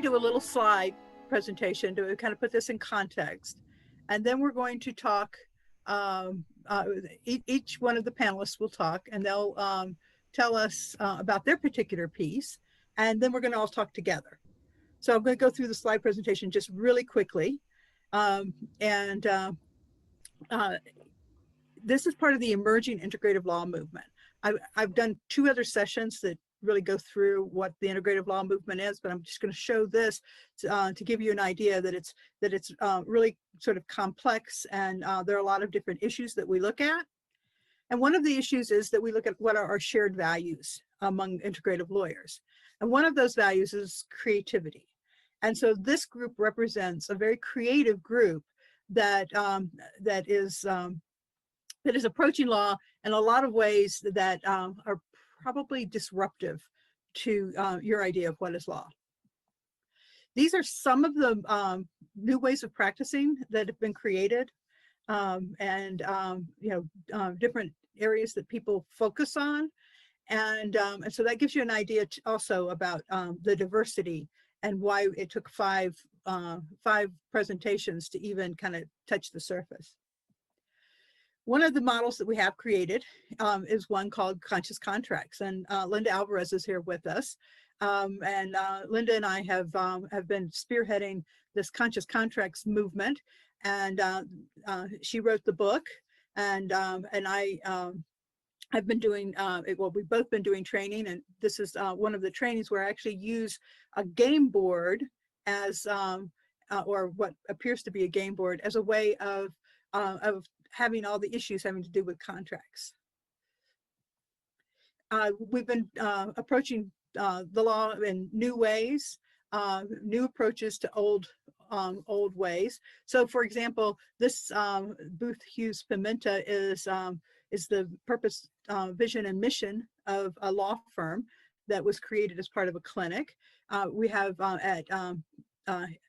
to do a little slide presentation to kind of put this in context. And then we're going to talk, each one of the panelists will talk, and they'll tell us about their particular piece. And then we're going to all talk together. So I'm going to go through the slide presentation just really quickly. This is part of the emerging integrative law movement. I've done 2 other sessions that really go through what the integrative law movement is, but I'm just going to show this to give you an idea that it's really sort of complex, and there are a lot of different issues that we look at. And one of the issues is that we look at what are our shared values among integrative lawyers. And one of those values is creativity. And so this group represents a very creative group that is approaching law in a lot of ways that are probably disruptive to your idea of what is law. These are some of the new ways of practicing that have been created, different areas that people focus on. And so that gives you an idea also about the diversity and why it took five presentations to even kind of touch the surface. One of the models that we have created is one called conscious contracts, and Linda Alvarez is here with us. Linda and I have been spearheading this conscious contracts movement, and she wrote the book, and I've been doing, we've both been doing training, and this is one of the trainings where I actually use a game board as, or what appears to be a game board, as a way of having all the issues having to do with contracts. We've been approaching the law in new ways, new approaches to old ways. So, for example, this Booth Hughes Pimenta is the purpose, vision, and mission of a law firm that was created as part of a clinic. We have at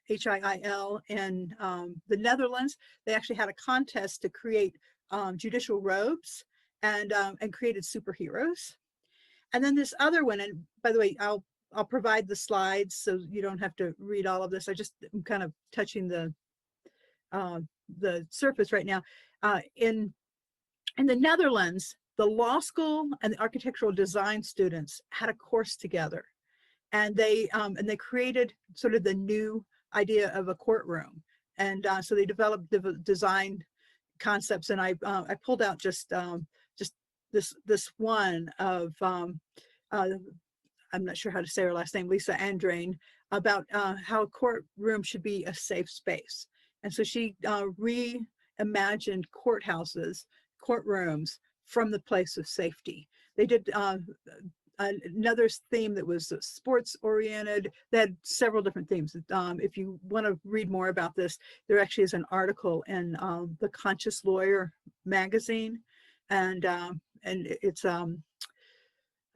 HIIL in the Netherlands, they actually had a contest to create judicial robes and created superheroes. And then this other one, and by the way, I'll provide the slides so you don't have to read all of this. I'm kind of touching the surface right now. In the Netherlands, the law school and the architectural design students had a course together, and they created sort of the new idea of a courtroom. And so they developed the design concepts, and I pulled out just this one of I'm not sure how to say her last name, Lisa Andrain, about how a courtroom should be a safe space. And so she reimagined courtrooms from the place of safety. They did another theme that was sports oriented. They had several different themes. If you want to read more about this, there actually is an article in the Conscious Lawyer magazine, and it's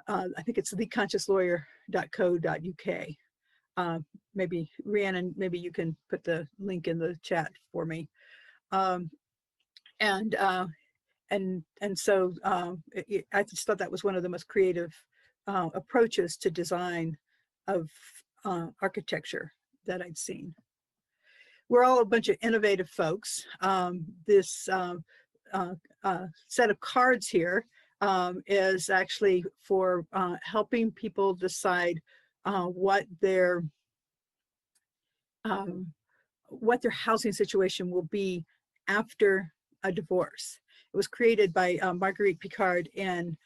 I think it's theconsciouslawyer.co.uk. Maybe Rhiannon, maybe you can put the link in the chat for me. So I just thought that was one of the most creative approaches to design of architecture that I'd seen. We're all a bunch of innovative folks. This set of cards here is actually for helping people decide what their housing situation will be after a divorce. It was created by Marguerite Picard in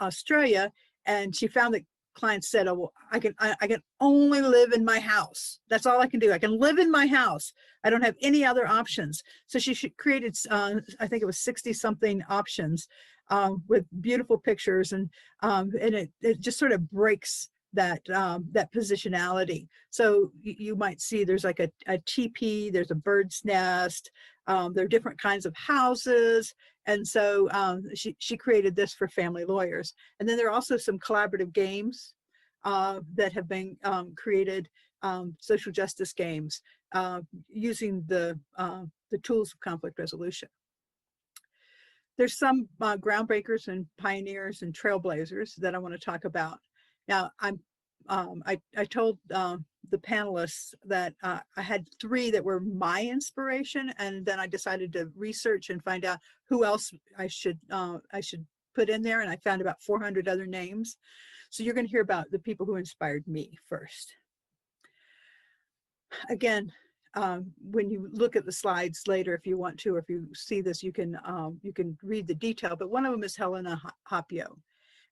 Australia, and she found that clients said, "Oh, well, I can only live in my house. That's all I can do. I can live in my house. I don't have any other options." So she created, I think it was 60-something options with beautiful pictures, and it just sort of breaks that positionality. So you might see there's like a teepee, there's a bird's nest, there are different kinds of houses. And so she created this for family lawyers. And then there are also some collaborative games that have been created, social justice games, using the tools of conflict resolution. There's some groundbreakers and pioneers and trailblazers that I want to talk about. Now, I'm I told the panelists that I had 3 that were my inspiration, and then I decided to research and find out who else I should put in there, and I found about 400 other names. So you're going to hear about the people who inspired me first. Again, when you look at the slides later, if you want to, or if you see this, you can read the detail. But one of them is Helena Hapio.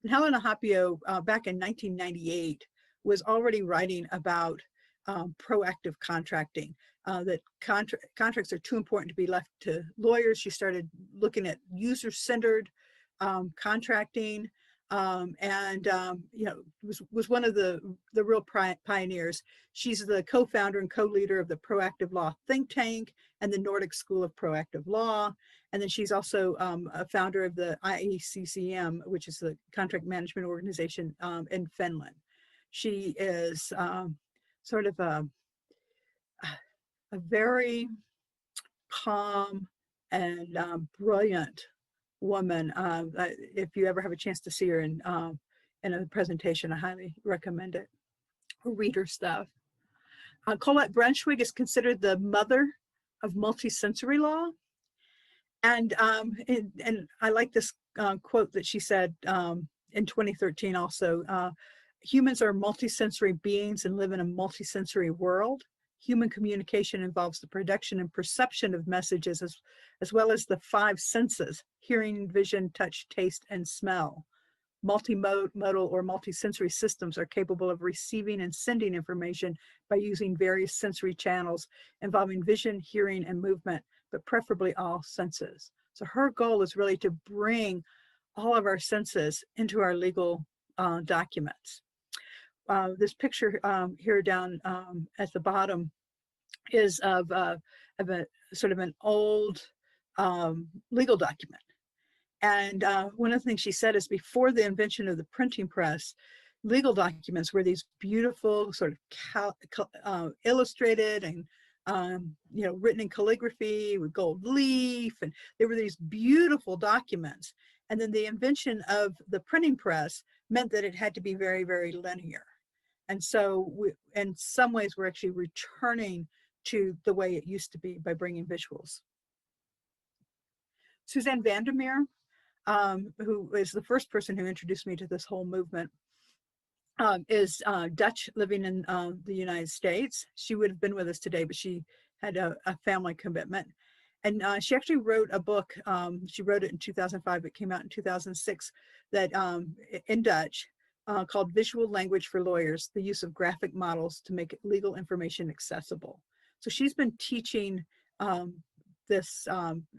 And Helena Hapio, back in 1998, was already writing about proactive contracting, that contracts are too important to be left to lawyers. She started looking at user-centered contracting, and you know, was one of the real pioneers. She's the co-founder and co-leader of the Proactive Law think tank and the Nordic School of Proactive Law. And then she's also a founder of the IECCM, which is the contract management organization in Finland. She is sort of a very calm and brilliant woman. If you ever have a chance to see her in a presentation, I highly recommend it. Read her stuff. Colette Brunschwig is considered the mother of multisensory law. And I like this quote that she said in 2013 also. Humans are multisensory beings and live in a multisensory world. Human communication involves the production and perception of messages as well as the 5 senses: hearing, vision, touch, taste, and smell. Multimodal or multisensory systems are capable of receiving and sending information by using various sensory channels involving vision, hearing, and movement, but preferably all senses. So her goal is really to bring all of our senses into our legal documents. This picture here down at the bottom is of a sort of an old legal document. And one of the things she said is, before the invention of the printing press, legal documents were these beautiful sort of illustrated and you know, written in calligraphy with gold leaf, and they were these beautiful documents. And then the invention of the printing press meant that it had to be very, very linear. And so in some ways, we're actually returning to the way it used to be by bringing visuals. Suzanne Vandermeer, who is the first person who introduced me to this whole movement, is Dutch, living in the United States. She would have been with us today, but she had a family commitment. And she actually wrote a book. She wrote it in 2005. It came out in 2006, that in Dutch, called Visual Language for Lawyers: The Use of Graphic Models to Make Legal Information Accessible. So she's been teaching this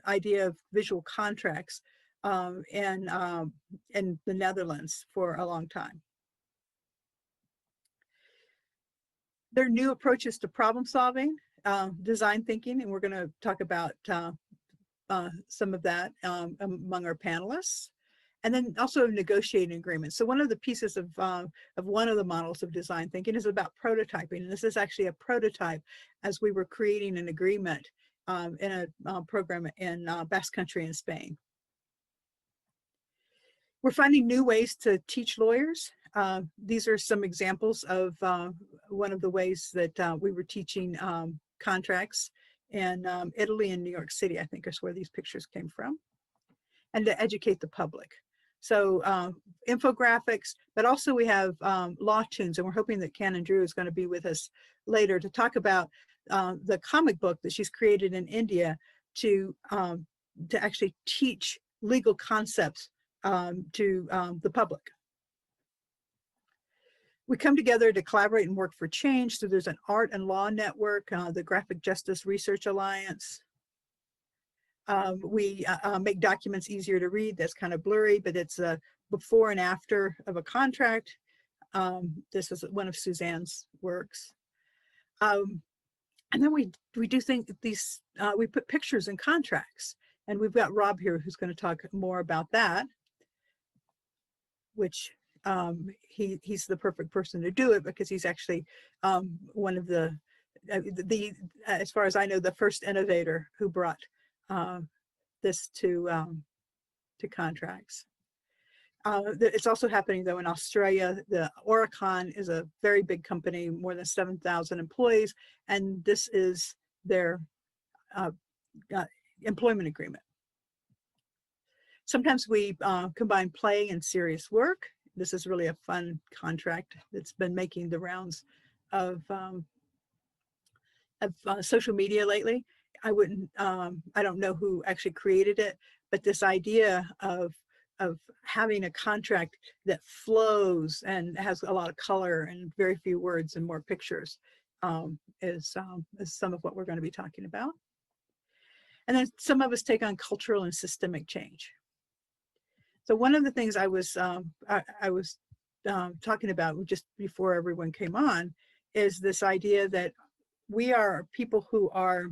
idea of visual contracts in the Netherlands for a long time. There are new approaches to problem solving, design thinking, and we're going to talk about some of that among our panelists. And then also negotiating agreements. So one of the pieces of one of the models of design thinking is about prototyping. And this is actually a prototype as we were creating an agreement in a program in Basque Country in Spain. We're finding new ways to teach lawyers. These are some examples of one of the ways that we were teaching contracts in Italy and New York City, I think is where these pictures came from, and to educate the public. So infographics, but also we have law tunes, and we're hoping that Canon Drew is going to be with us later to talk about the comic book that she's created in India to actually teach legal concepts to the public. We come together to collaborate and work for change. So there's an art and law network, the Graphic Justice Research Alliance. We make documents easier to read. That's kind of blurry, but it's a before and after of a contract. This is one of Suzanne's works. And then we do think that these, we put pictures in contracts. And we've got Rob here who's going to talk more about that, which he's the perfect person to do it, because he's actually one of the, as far as I know, the first innovator who brought this to contracts. It's also happening though in Australia. The Oricon is a very big company, more than 7,000 employees, and this is their uh, employment agreement. Sometimes we combine play and serious work. This is really a fun contract that's been making the rounds of social media lately. I don't know who actually created it, but this idea of having a contract that flows and has a lot of color and very few words and more pictures is some of what we're going to be talking about. And then some of us take on cultural and systemic change. So one of the things I was talking about just before everyone came on is this idea that we are people who are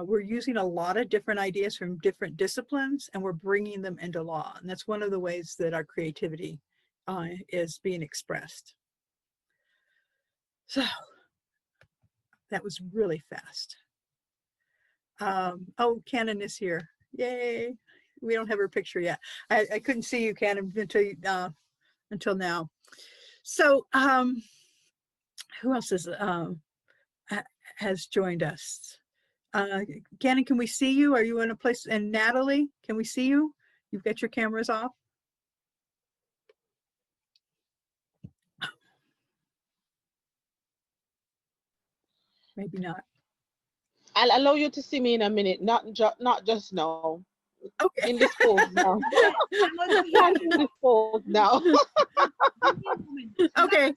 we're using a lot of different ideas from different disciplines, and we're bringing them into law. And that's one of the ways that our creativity is being expressed. So that was really fast. Oh, Cannon is here. Yay. We don't have her picture yet. I couldn't see you, Cannon, until now. So who else has joined us? Cannon, can we see you? Are you in a place? And Natalie, can we see you? You've got your cameras off. Maybe not. I'll allow you to see me in a minute, not just now. Okay. In this pose now. In this pose now. Okay.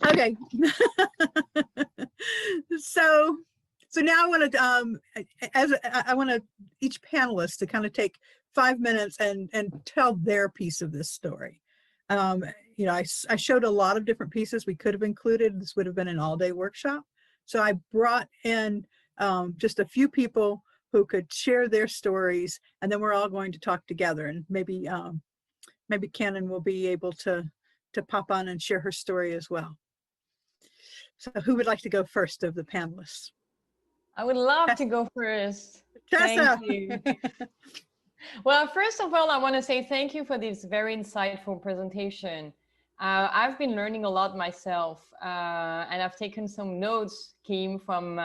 Okay. So now I want to I want each panelist to kind of take 5 minutes and tell their piece of this story. You know, I showed a lot of different pieces we could have included. This would have been an all-day workshop. So I brought in just a few people who could share their stories, and then we're all going to talk together, and maybe Cannon will be able to pop on and share her story as well. So who would like to go first of the panelists? I would love to go first. Tessa. Thank you. Well, first of all, I want to say thank you for this very insightful presentation. I've been learning a lot myself, and I've taken some notes, Kim, from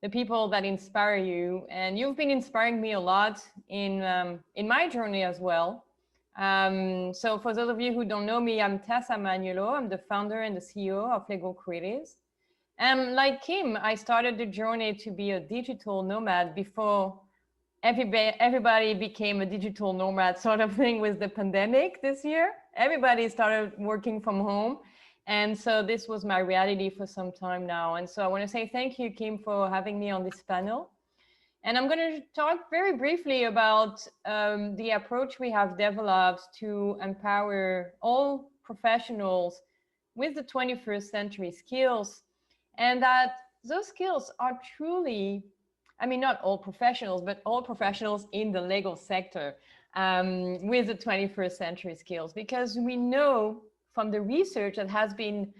the people that inspire you, and you've been inspiring me a lot in my journey as well. So for those of you who don't know me, I'm Tessa Manuelo. I'm the founder and the CEO of Lego Creatives. And like Kim, I started the journey to be a digital nomad before everybody became a digital nomad sort of thing with the pandemic this year. Everybody started working from home. And so this was my reality for some time now. And so I want to say thank you, Kim, for having me on this panel. And I'm going to talk very briefly about the approach we have developed to empower all professionals with the 21st century skills, and that those skills are truly, I mean, not all professionals, but all professionals in the legal sector with the 21st century skills, because we know from the research that has been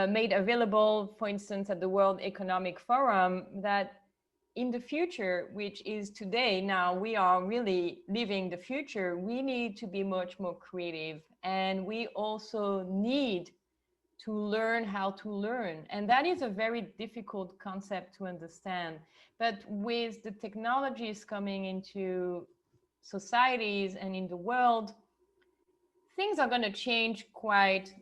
made available, for instance, at the World Economic Forum, that in the future, which is today, now we are really living the future, we need to be much more creative, and we also need to learn how to learn. And that is a very difficult concept to understand. But with the technologies coming into societies and in the world, things are going to change quite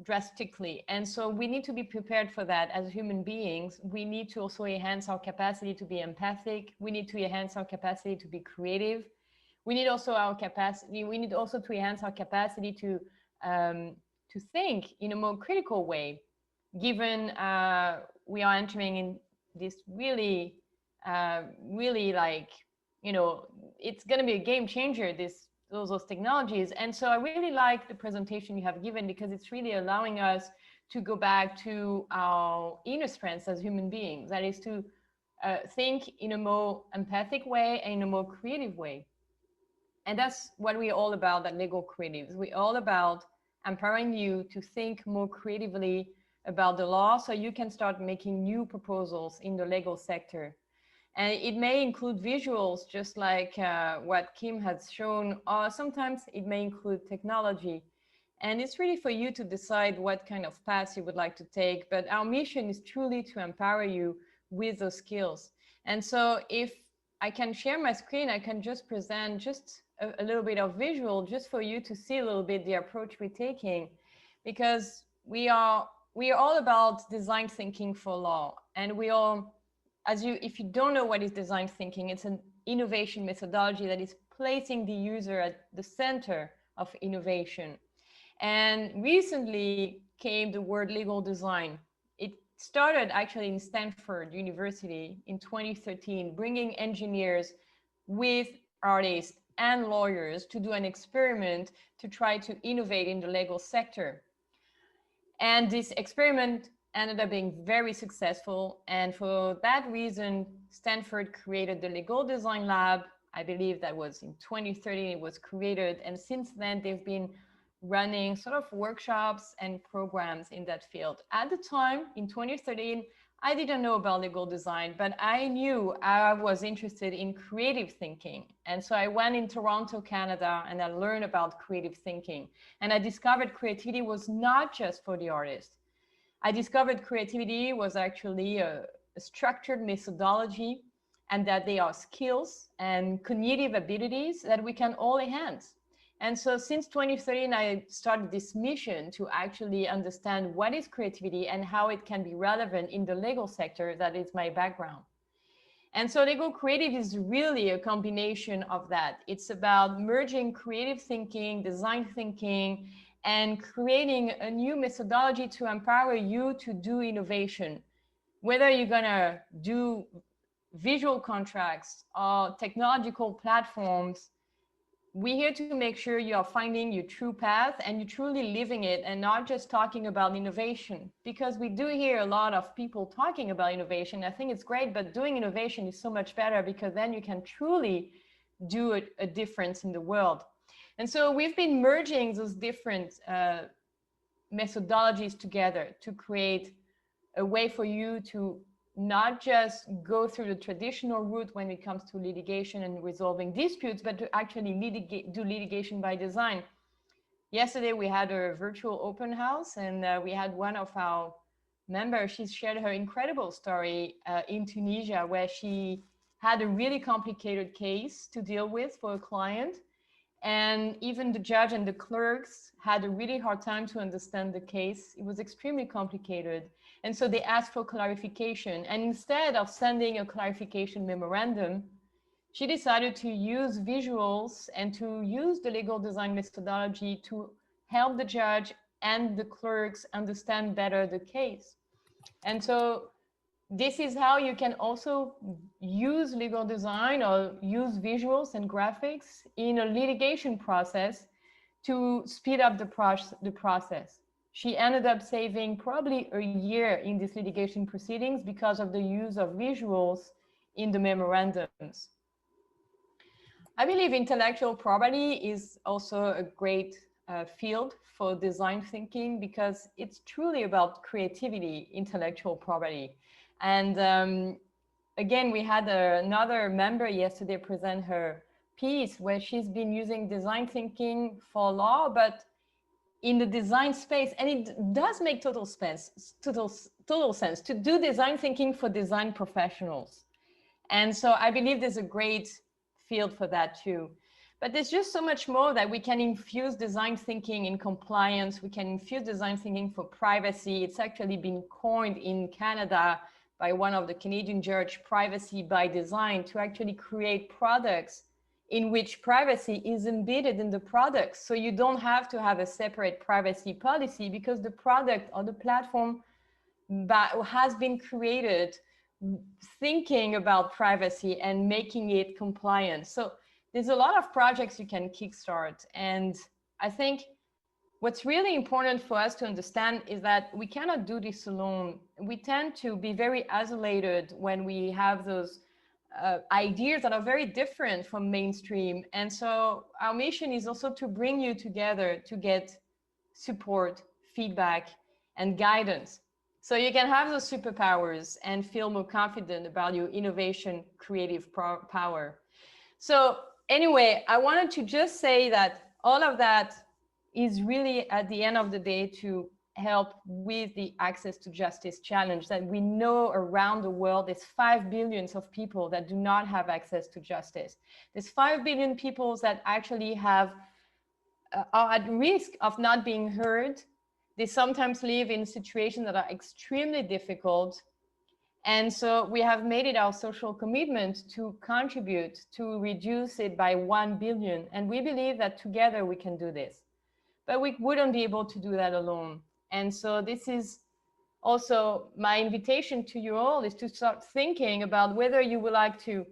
drastically. And so we need to be prepared for that as human beings. We need to also enhance our capacity to be empathic. We need to enhance our capacity to be creative. We need also to enhance our capacity to think in a more critical way, given we are entering in this really like, you know, it's going to be a game changer, those technologies. And so I really like the presentation you have given, because it's really allowing us to go back to our inner strengths as human beings. That is to think in a more empathic way and in a more creative way. And that's what we're all about at Lego Creatives. We're all about empowering you to think more creatively about the law so you can start making new proposals in the legal sector. And it may include visuals, just like what Kim has shown, or sometimes it may include technology. And it's really for you to decide what kind of paths you would like to take. But our mission is truly to empower you with those skills. And so if I can share my screen, I can just present just a little bit of visual, just for you to see a little bit the approach we're taking, because we are all about design thinking for law. And we all, if you don't know what is design thinking, it's an innovation methodology that is placing the user at the center of innovation. And recently came the word legal design. It started actually in Stanford University in 2013, bringing engineers with artists and lawyers to do an experiment to try to innovate in the legal sector. And this experiment ended up being very successful. And for that reason, Stanford created the Legal Design Lab. I believe that was in 2013 it was created. And since then, they've been running sort of workshops and programs in that field. At the time, in 2013, I didn't know about legal design, but I knew I was interested in creative thinking. And so I went in Toronto, Canada, and I learned about creative thinking. And I discovered creativity was not just for the artist. I discovered creativity was actually a structured methodology, and that they are skills and cognitive abilities that we can all enhance. And so since 2013, I started this mission to actually understand what is creativity and how it can be relevant in the legal sector. That is my background. And so Legal Creative is really a combination of that. It's about merging creative thinking, design thinking, and creating a new methodology to empower you to do innovation. Whether you're gonna do visual contracts or technological platforms, we're here to make sure you are finding your true path and you're truly living it and not just talking about innovation. Because we do hear a lot of people talking about innovation. I think it's great, but doing innovation is so much better because then you can truly do a difference in the world. And so we've been merging those different methodologies together to create a way for you to not just go through the traditional route when it comes to litigation and resolving disputes, but to actually do litigation by design. Yesterday, we had a virtual open house, and we had one of our members, she shared her incredible story in Tunisia, where she had a really complicated case to deal with for a client. And even the judge and the clerks had a really hard time to understand the case. It was extremely complicated. And so they asked for clarification. And instead of sending a clarification memorandum, she decided to use visuals and to use the legal design methodology to help the judge and the clerks understand better the case. And so this is how you can also use legal design or use visuals and graphics in a litigation process to speed up the process. She ended up saving probably a year in these litigation proceedings because of the use of visuals in the memorandums. I believe intellectual property is also a great field for design thinking because it's truly about creativity, intellectual property. And again, we had another member yesterday present her piece where she's been using design thinking for law, but in the design space, and it does make total sense to do design thinking for design professionals. And so I believe there's a great field for that too. But there's just so much more that we can infuse design thinking in compliance. We can infuse design thinking for privacy. It's actually been coined in Canada by one of the Canadian judges, privacy by design, to actually create products in which privacy is embedded in the products. So you don't have to have a separate privacy policy because the product or the platform has been created thinking about privacy and making it compliant. So there's a lot of projects you can kickstart. And I think what's really important for us to understand is that we cannot do this alone. We tend to be very isolated when we have those ideas that are very different from mainstream. And so our mission is also to bring you together to get support, feedback, and guidance. So you can have those superpowers and feel more confident about your innovation, creative power. So anyway, I wanted to just say that all of that is really at the end of the day to help with the access to justice challenge that we know around the world. There's 5 billion of people that do not have access to justice. There's 5 billion people that actually have are at risk of not being heard. They sometimes live in situations that are extremely difficult. And so we have made it our social commitment to contribute to reduce it by 1 billion. And we believe that together we can do this. But we wouldn't be able to do that alone. And so this is also my invitation to you all, is to start thinking about whether you would like to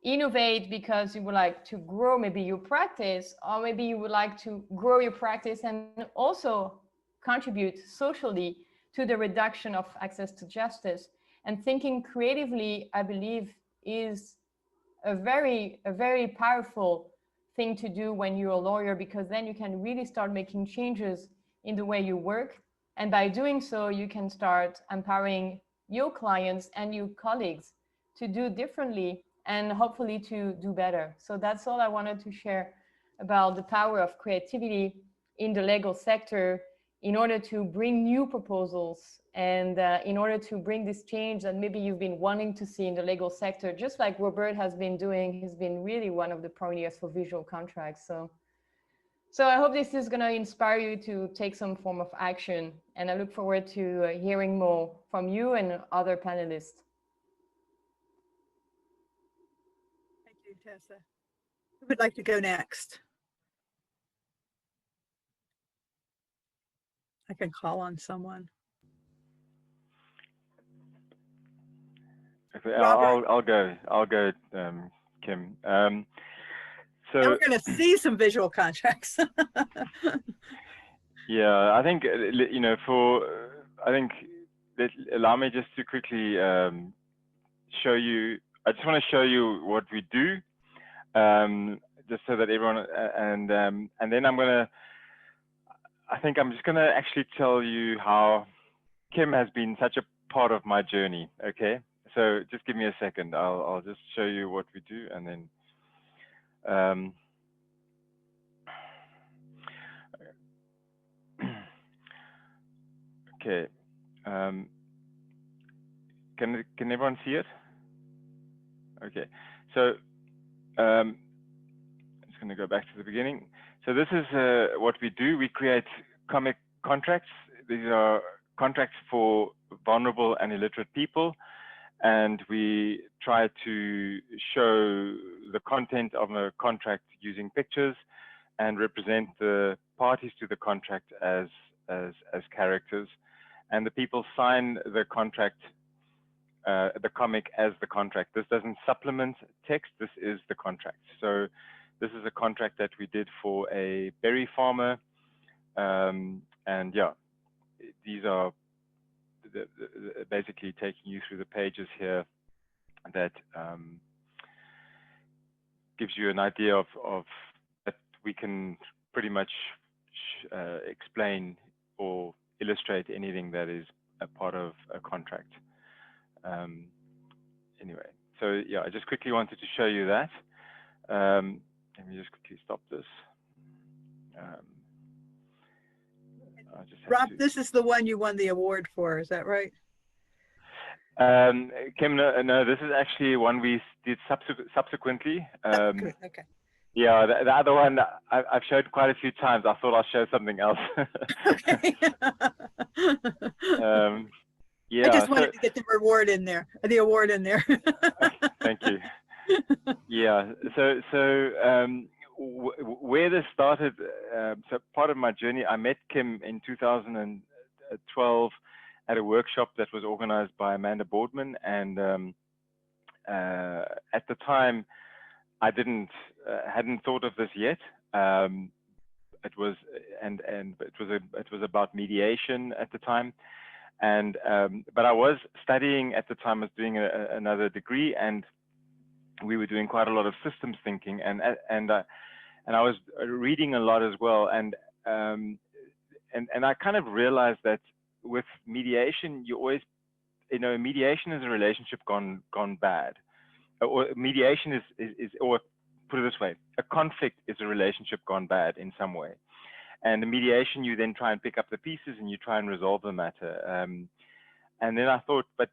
innovate because you would like to grow maybe your practice, or maybe you would like to grow your practice and also contribute socially to the reduction of access to justice. And thinking creatively, I believe, is a very powerful thing to do when you're a lawyer, because then you can really start making changes in the way you work. And by doing so, you can start empowering your clients and your colleagues to do differently and hopefully to do better. So that's all I wanted to share about the power of creativity in the legal sector in order to bring new proposals and in order to bring this change that maybe you've been wanting to see in the legal sector, just like Robert has been doing. He's been really one of the pioneers for visual contracts. So I hope this is going to inspire you to take some form of action. And I look forward to hearing more from you and other panelists. Thank you, Tessa. Who would like to go next? I can call on someone. Okay, I'll go, Kim. So now we're going to see some visual contracts. Yeah, I think allow me just to quickly show you. I just want to show you what we do, just so that everyone and then I think I'm just gonna actually tell you how Kim has been such a part of my journey. Okay, so just give me a second. I'll just show you what we do, and then okay. Can everyone see it? Okay, so I'm just going to go back to the beginning. So this is what we do. We create comic contracts. These are contracts for vulnerable and illiterate people, and we try to show the content of a contract using pictures and represent the parties to the contract as characters, and the people sign the contract, the comic, as the contract. This doesn't supplement text. This is the contract. So this is a contract that we did for a berry farmer, and yeah, these are basically taking you through the pages here that gives you an idea of that we can pretty much explain or illustrate anything that is a part of a contract. Anyway, so yeah, I just quickly wanted to show you that. Let me just quickly stop this. Rob, this is the one you won the award for, is that right? Kim, no, this is actually one we did subsequently. Okay. Yeah, the other one I've showed quite a few times. I thought I'll show something else. Okay. Yeah, I just wanted to get the award in there. Thank you. Yeah, so where this started, so part of my journey, I met Kim in 2012 at a workshop that was organized by Amanda Boardman, and at the time I hadn't thought of this yet. It was about mediation at the time, and but I was studying at the time. I was doing another degree, and we were doing quite a lot of systems thinking, and I was reading a lot as well, and I kind of realized that with mediation, you always, mediation is a relationship gone bad. Or mediation is, or put it this way, a conflict is a relationship gone bad in some way. And the mediation, you then try and pick up the pieces and you try and resolve the matter. And then I thought, but,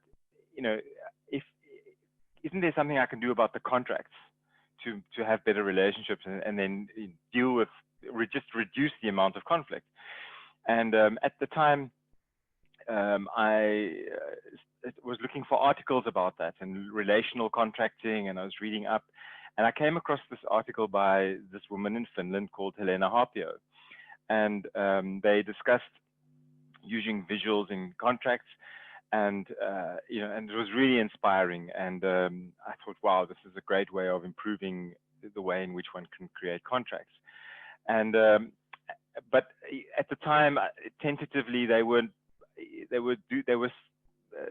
isn't there something I can do about the contracts to have better relationships and then deal with, just reduce the amount of conflict? And at the time, I was looking for articles about that and relational contracting, and I was reading up, and I came across this article by this woman in Finland called Helena Harpio, and they discussed using visuals in contracts, and and it was really inspiring, and I thought, wow, this is a great way of improving the way in which one can create contracts. And but at the time, tentatively,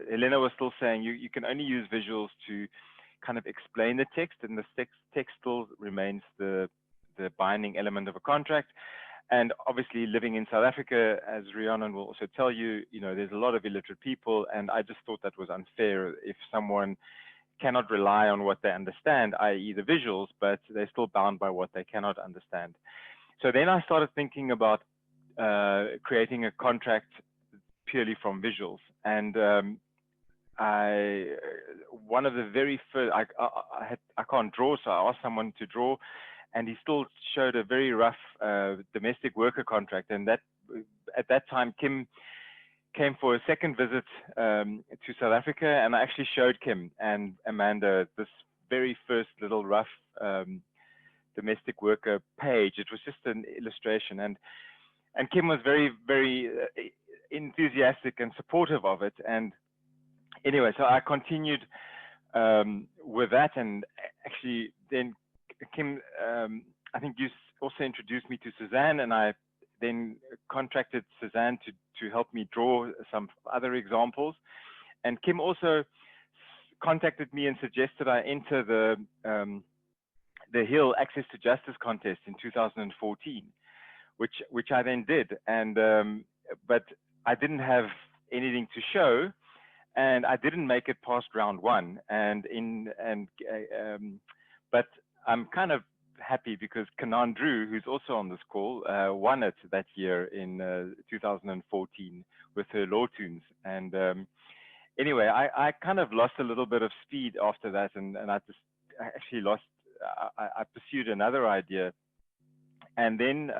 Helena was still saying you can only use visuals to kind of explain the text, and the text still remains the binding element of a contract. And obviously, living in South Africa, as Rhiannon will also tell you, there's a lot of illiterate people, and I just thought that was unfair if someone cannot rely on what they understand, i.e. the visuals, but they're still bound by what they cannot understand. So then I started thinking about creating a contract purely from visuals. And one of the very first, I can't draw, so I asked someone to draw, and he still showed a very rough domestic worker contract. And that, at that time, Kim came for a second visit to South Africa, and I actually showed Kim and Amanda this very first little rough domestic worker page. It was just an illustration, and Kim was very, very enthusiastic and supportive of it. And anyway, so I continued with that, and actually then Kim, I think you also introduced me to Suzanne, and I then contracted Suzanne to help me draw some other examples. And Kim also contacted me and suggested I enter the Hill Access to Justice contest in 2014, which I then did. And but I didn't have anything to show, and I didn't make it past round one. But I'm kind of happy because Kanan Drew, who's also on this call, won it that year in 2014 with her law tunes. And anyway, I kind of lost a little bit of speed after that, and I actually lost. I pursued another idea, and then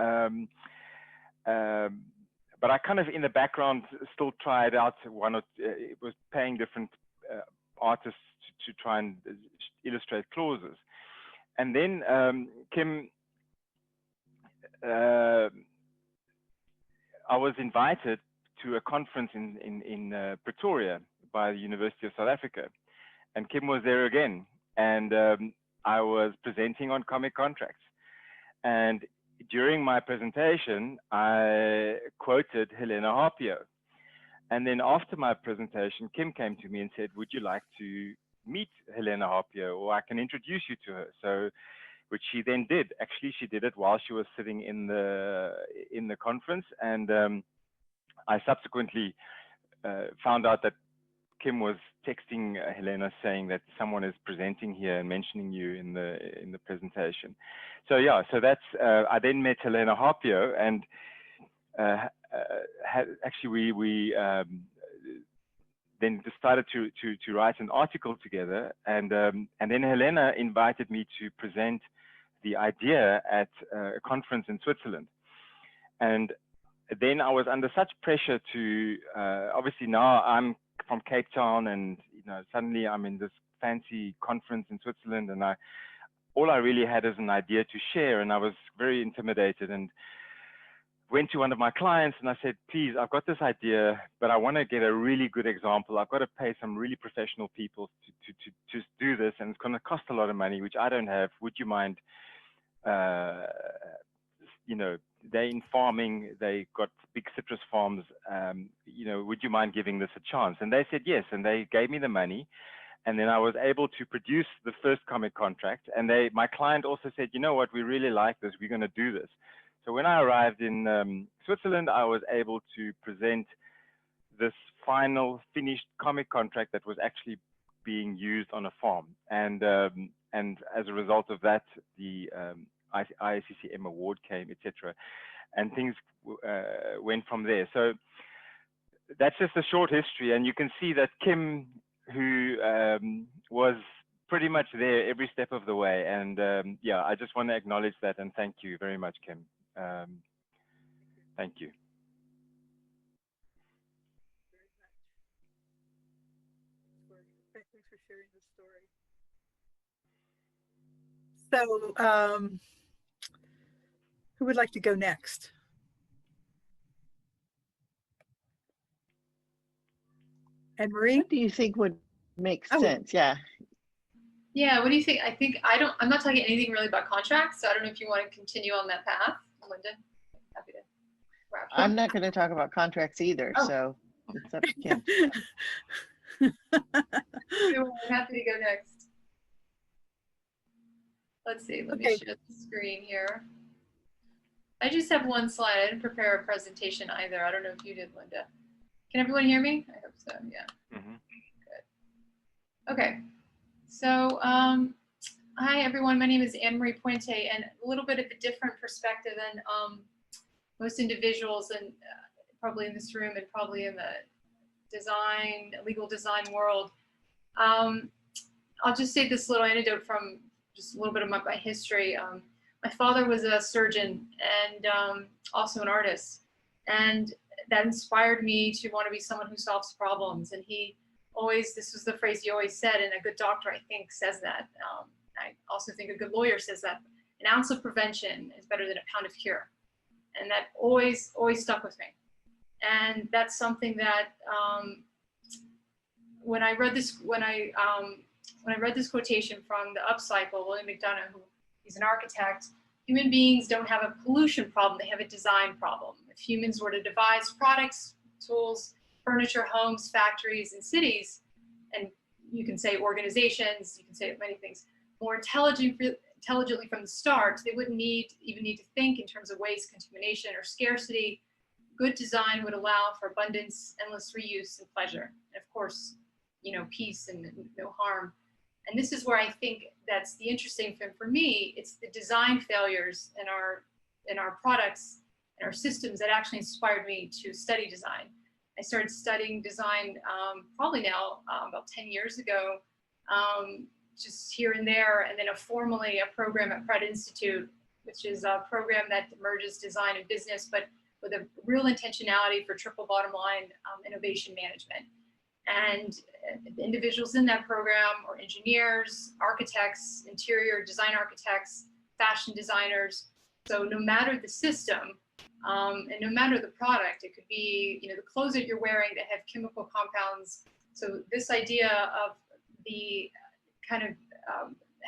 but I kind of in the background still tried out it was paying different artists to try and illustrate clauses. And then Kim, I was invited to a conference in Pretoria by the University of South Africa, and Kim was there again, and I was presenting on comic contracts. And during my presentation, I quoted Helena Harpio. And then after my presentation, Kim came to me and said, would you like to meet Helena Harpio, or I can introduce you to her? So, which she then did. Actually, she did it while she was sitting in the conference. And I subsequently found out that Kim was texting Helena saying that someone is presenting here and mentioning you in the presentation. So yeah, so that's I then met Helena Harpio, and actually we then decided to write an article together, and then Helena invited me to present the idea at a conference in Switzerland. And then I was under such pressure to obviously now I'm from Cape Town, and suddenly I'm in this fancy conference in Switzerland, and all I really had is an idea to share, and I was very intimidated, and went to one of my clients and I said, please, I've got this idea, but I want to get a really good example. I've got to pay some really professional people to do this, and it's going to cost a lot of money, which I don't have. Would you mind, they're in farming, they got big citrus farms, would you mind giving this a chance? And they said yes, and they gave me the money. And then I was able to produce the first comic contract. And my client also said, you know what, we really like this, we're going to do this. So when I arrived in Switzerland, I was able to present this final finished comic contract that was actually being used on a farm. And as a result of that, the IACCM award came, etc. And things went from there. So that's just a short history. And you can see that Kim, who was pretty much there every step of the way. And yeah, I just want to acknowledge that and thank you very much, Kim. Thank you. Thanks for sharing the story. So, who would like to go next? Anne Marie? What do you think would make Oh. sense? Yeah. Yeah, what do you think? I'm not talking anything really about contracts, so I don't know if you want to continue on that path. Linda, happy to wrap up. I'm not going to talk about contracts either, Oh. so it's up to Kim. I'm happy to go next. Let's see, let me share the screen here. I just have one slide. I didn't prepare a presentation either. I don't know if you did, Linda. Can everyone hear me? I hope so, yeah. Mm-hmm. Good. Okay, so hi everyone, my name is Anne Marie Puente, and a little bit of a different perspective than most individuals and probably in this room and probably in the legal design world. I'll just say this little anecdote from just a little bit of my history. My father was a surgeon and also an artist, and that inspired me to want to be someone who solves problems. And he always, this was the phrase he always said, and a good doctor, I think, says that. I also think a good lawyer says that. An ounce of prevention is better than a pound of cure. And that always stuck with me. And that's something that when I read this quotation from the Upcycle, William McDonough, who he's an architect, human beings don't have a pollution problem, they have a design problem. If humans were to devise products, tools, furniture, homes, factories, and cities, and you can say organizations, you can say many things, more intelligently from the start, they wouldn't even need to think in terms of waste, contamination, or scarcity. Good design would allow for abundance, endless reuse, and pleasure. And of course, peace and no harm. And this is where I think that's the interesting thing for me. It's the design failures in our products and our systems that actually inspired me to study design. I started studying design probably now about 10 years ago, just here and there, and then formally a program at Pratt Institute, which is a program that merges design and business, but with a real intentionality for triple bottom line innovation management. And the individuals in that program are engineers, architects, interior design architects, fashion designers. So no matter the system and no matter the product, it could be the clothes that you're wearing that have chemical compounds. So this idea of the kind of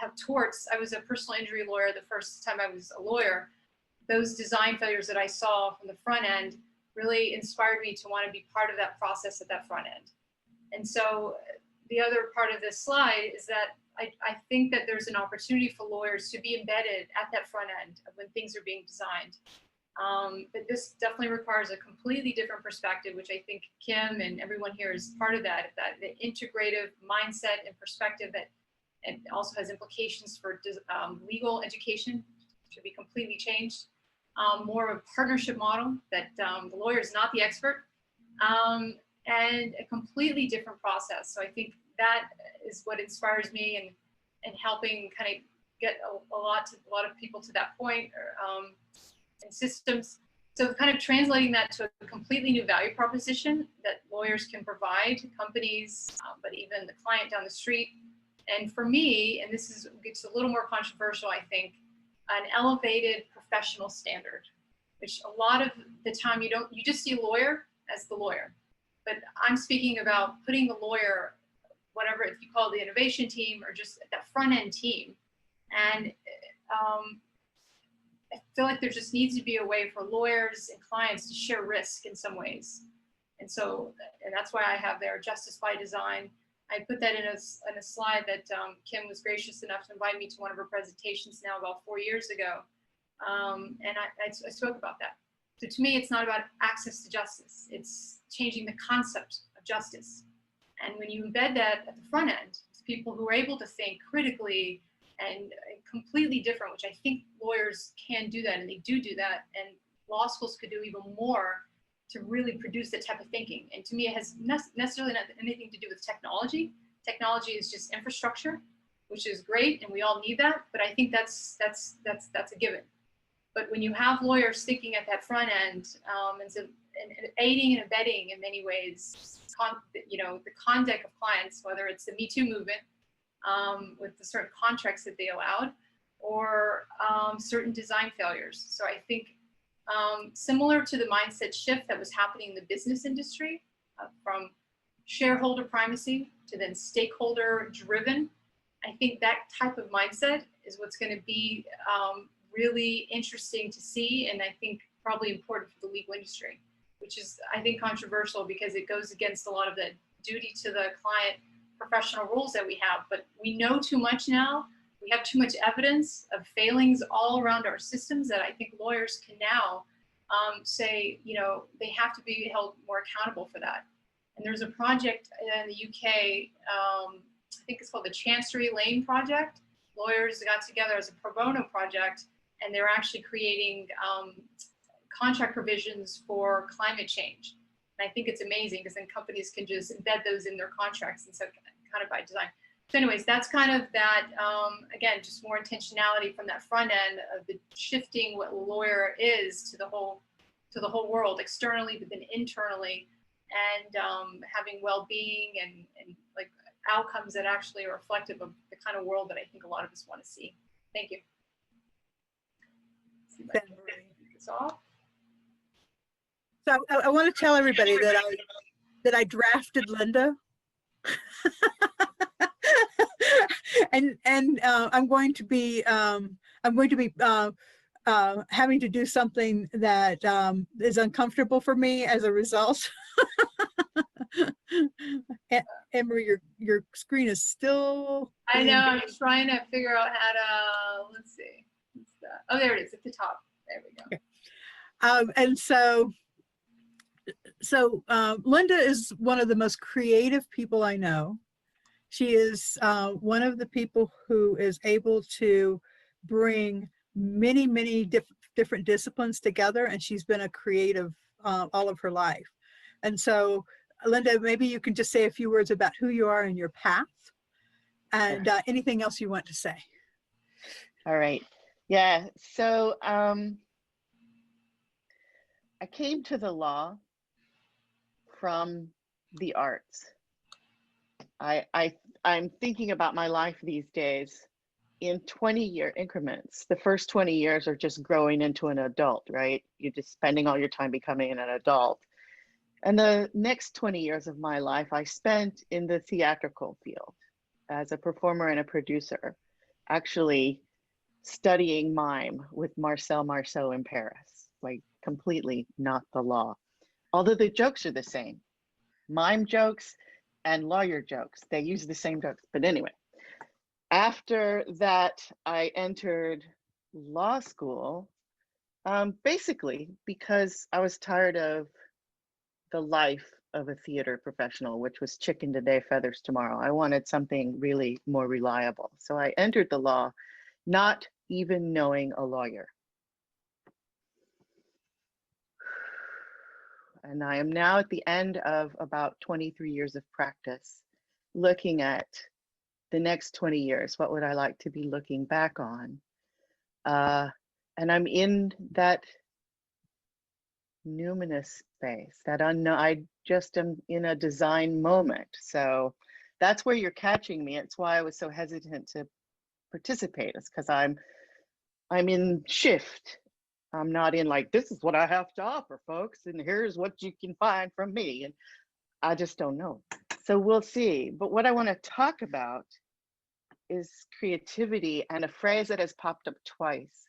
have torts. I was a personal injury lawyer the first time I was a lawyer. Those design failures that I saw from the front end really inspired me to want to be part of that process at that front end. And so the other part of this slide is that I think that there's an opportunity for lawyers to be embedded at that front end of when things are being designed. But this definitely requires a completely different perspective, which I think Kim and everyone here is part of that the integrative mindset and perspective that it also has implications for legal education should be completely changed. More of a partnership model that the lawyer is not the expert, and a completely different process. So I think that is what inspires me and helping kind of get a lot of people to that point, and systems. So kind of translating that to a completely new value proposition that lawyers can provide to companies, but even the client down the street. And for me, and this gets a little more controversial, I think, an elevated professional standard, which a lot of the time you just see a lawyer as the lawyer. But I'm speaking about putting the lawyer, whatever, if you call it the innovation team or just that front end team. And I feel like there just needs to be a way for lawyers and clients to share risk in some ways. And that's why I have there justice by design. I put that in a slide that Kim was gracious enough to invite me to one of her presentations now about 4 years ago. And I spoke about that. So to me, it's not about access to justice. It's changing the concept of justice. And when you embed that at the front end, to people who are able to think critically and completely different, which I think lawyers can do that, and they do that, and law schools could do even more to really produce that type of thinking. And to me, it has necessarily not anything to do with technology. Technology is just infrastructure, which is great, and we all need that. But I think that's a given. But when you have lawyers thinking at that front end, and aiding and abetting in many ways, the conduct of clients, whether it's the Me Too movement with the certain contracts that they allowed, or certain design failures. So I think similar to the mindset shift that was happening in the business industry, from shareholder primacy to then stakeholder driven, I think that type of mindset is what's going to be really interesting to see, and I think probably important for the legal industry, which is, I think, controversial because it goes against a lot of the duty to the client professional rules that we have. But we know too much now. We have too much evidence of failings all around our systems that I think lawyers can now say, they have to be held more accountable for that. And there's a project in the UK, I think it's called the Chancery Lane Project. Lawyers got together as a pro bono project, and they're actually creating contract provisions for climate change. And I think it's amazing because then companies can just embed those in their contracts, and so kind of by design. So anyways, that's kind of that, again, just more intentionality from that front end of the shifting what a lawyer is to the whole world, externally, but then internally, and having well-being and like outcomes that actually are reflective of the kind of world that I think a lot of us want to see. Thank you. See if I can take this off. So I want to tell everybody that I drafted Linda. and I'm going to be having to do something that is uncomfortable for me as a result. Emery, your screen is still. I know. I'm trying to figure out how to. Let's see. What's that? Oh, there it is at the top. There we go. Okay. And so Linda is one of the most creative people I know. She is one of the people who is able to bring many different disciplines together, and she's been a creative all of her life. And so, Linda, maybe you can just say a few words about who you are and your path, and anything else you want to say. All right. Yeah. So I came to the law from the arts. I'm thinking about my life these days in 20-year increments. The first 20 years are just growing into an adult, right? You're just spending all your time becoming an adult. And the next 20 years of my life, I spent in the theatrical field as a performer and a producer, actually studying mime with Marcel Marceau in Paris, like completely not the law. Although the jokes are the same. Mime jokes and lawyer jokes, they use the same jokes. But anyway, after that, I entered law school, basically because I was tired of the life of a theater professional, which was chicken today, feathers tomorrow. I wanted something really more reliable. So I entered the law, not even knowing a lawyer. And I am now at the end of about 23 years of practice, looking at the next 20 years. What would I like to be looking back on? And I'm in that numinous space, that unknown. I just am in a design moment. So that's where you're catching me. It's why I was so hesitant to participate. It's because I'm in shift. I'm not in like, this is what I have to offer, folks, and here's what you can find from me. And I just don't know. So we'll see. But what I want to talk about is creativity, and a phrase that has popped up twice: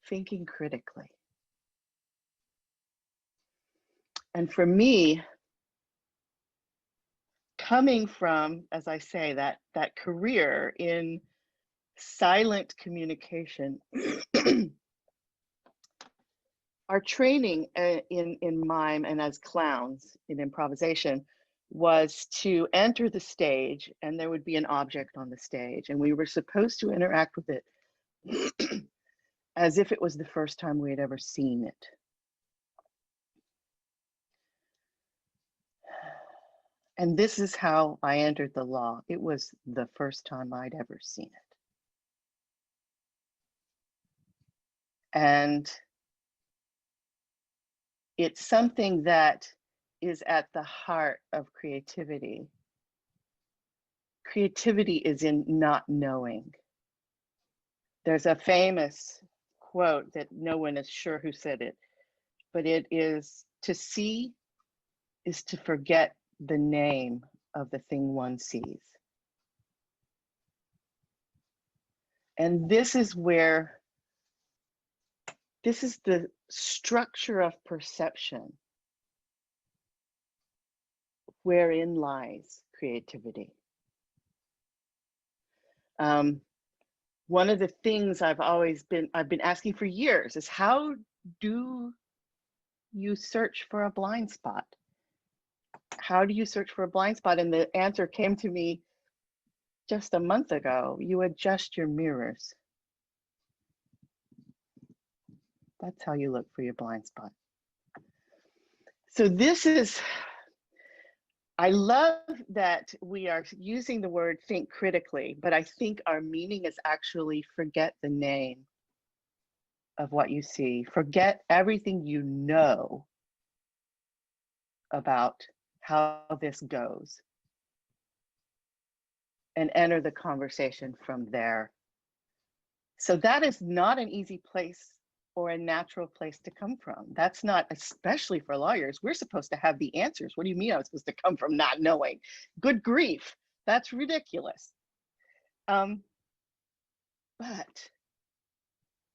thinking critically. And for me, coming from, as I say, that career in silent communication, our training in mime and as clowns in improvisation was to enter the stage, and there would be an object on the stage, and we were supposed to interact with it as if it was the first time we had ever seen it. And this is how I entered the law. It was the first time I'd ever seen it. And it's something that is at the heart of creativity. Creativity is in not knowing. There's a famous quote that no one is sure who said it, but it is, to see is to forget the name of the thing one sees. And this is where, this is the structure of perception wherein lies creativity. One of the things I've been asking for years is, how do you search for a blind spot? How do you search for a blind spot? And the answer came to me just a month ago. You adjust your mirrors. That's how you look for your blind spot. So this is, I love that we are using the word think critically, but I think our meaning is actually forget the name of what you see. Forget everything you know about how this goes, and enter the conversation from there. So that is not an easy place or a natural place to come from. That's not, especially for lawyers, we're supposed to have the answers. What do you mean I'm supposed to come from not knowing? Good grief, that's ridiculous. But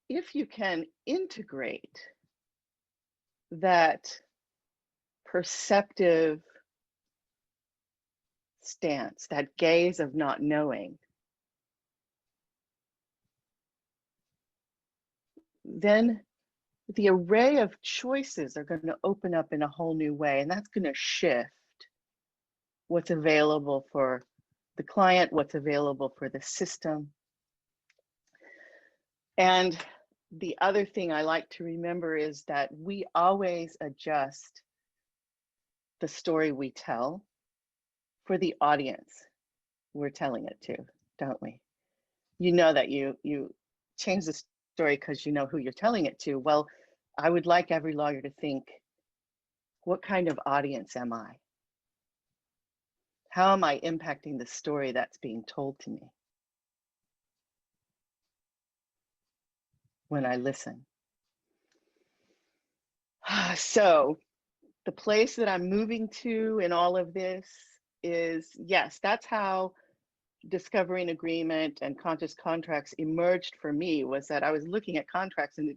if you can integrate that perceptive stance, that gaze of not knowing, then the array of choices are going to open up in a whole new way, and that's going to shift what's available for the client, what's available for the system. And the other thing I like to remember is that we always adjust the story we tell for the audience we're telling it to, don't we? You know that you change the story because you know who you're telling it to. Well, I would like every lawyer to think, what kind of audience am I? How am I impacting the story that's being told to me when I listen? So the place that I'm moving to in all of this is, yes, that's how discovering agreement and conscious contracts emerged for me, was that I was looking at contracts and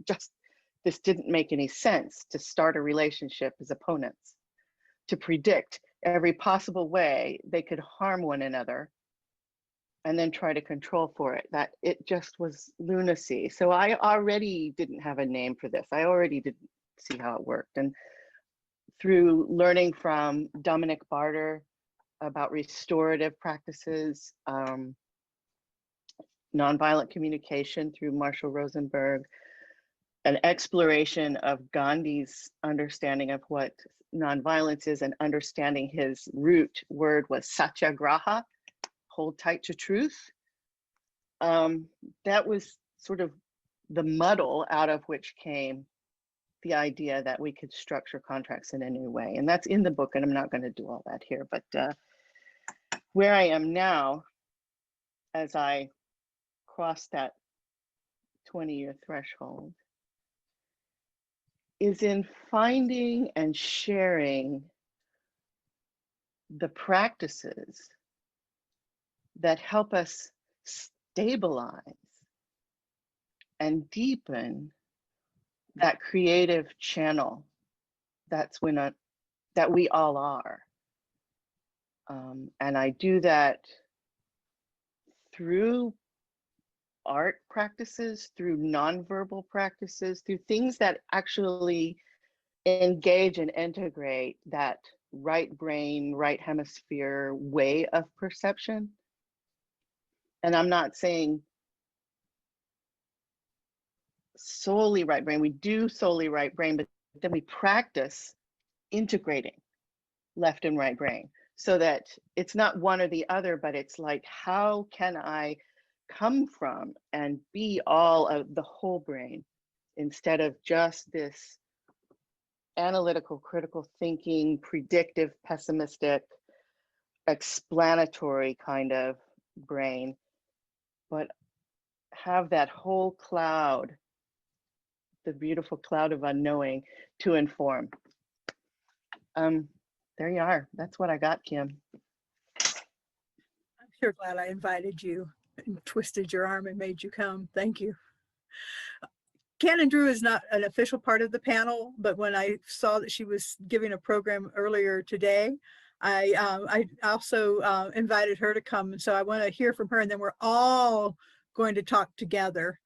this didn't make any sense to start a relationship as opponents, to predict every possible way they could harm one another and then try to control for it. That it just was lunacy. So I already didn't have a name for this. I already didn't see how it worked. And through learning from Dominic Barter about restorative practices, nonviolent communication through Marshall Rosenberg, an exploration of Gandhi's understanding of what nonviolence is, and understanding his root word was satyagraha, hold tight to truth. That was sort of the muddle out of which came the idea that we could structure contracts in a new way. And that's in the book, and I'm not going to do all that here, but where I am now, as I cross that 20-year threshold, is in finding and sharing the practices that help us stabilize and deepen that creative channel that we all are. And I do that through art practices, through nonverbal practices, through things that actually engage and integrate that right brain, right hemisphere way of perception. And I'm not saying solely right brain, we do solely right brain, but then we practice integrating left and right brain so that it's not one or the other, but it's like, how can I come from and be all of the whole brain instead of just this analytical, critical thinking, predictive, pessimistic, explanatory kind of brain, but have that whole cloud, the beautiful cloud of unknowing to inform. There you are. That's what I got, Kim. I'm sure glad I invited you and twisted your arm and made you come. Thank you. Cannon Drew is not an official part of the panel, but when I saw that she was giving a program earlier today, I also invited her to come. So I want to hear from her, and then we're all going to talk together.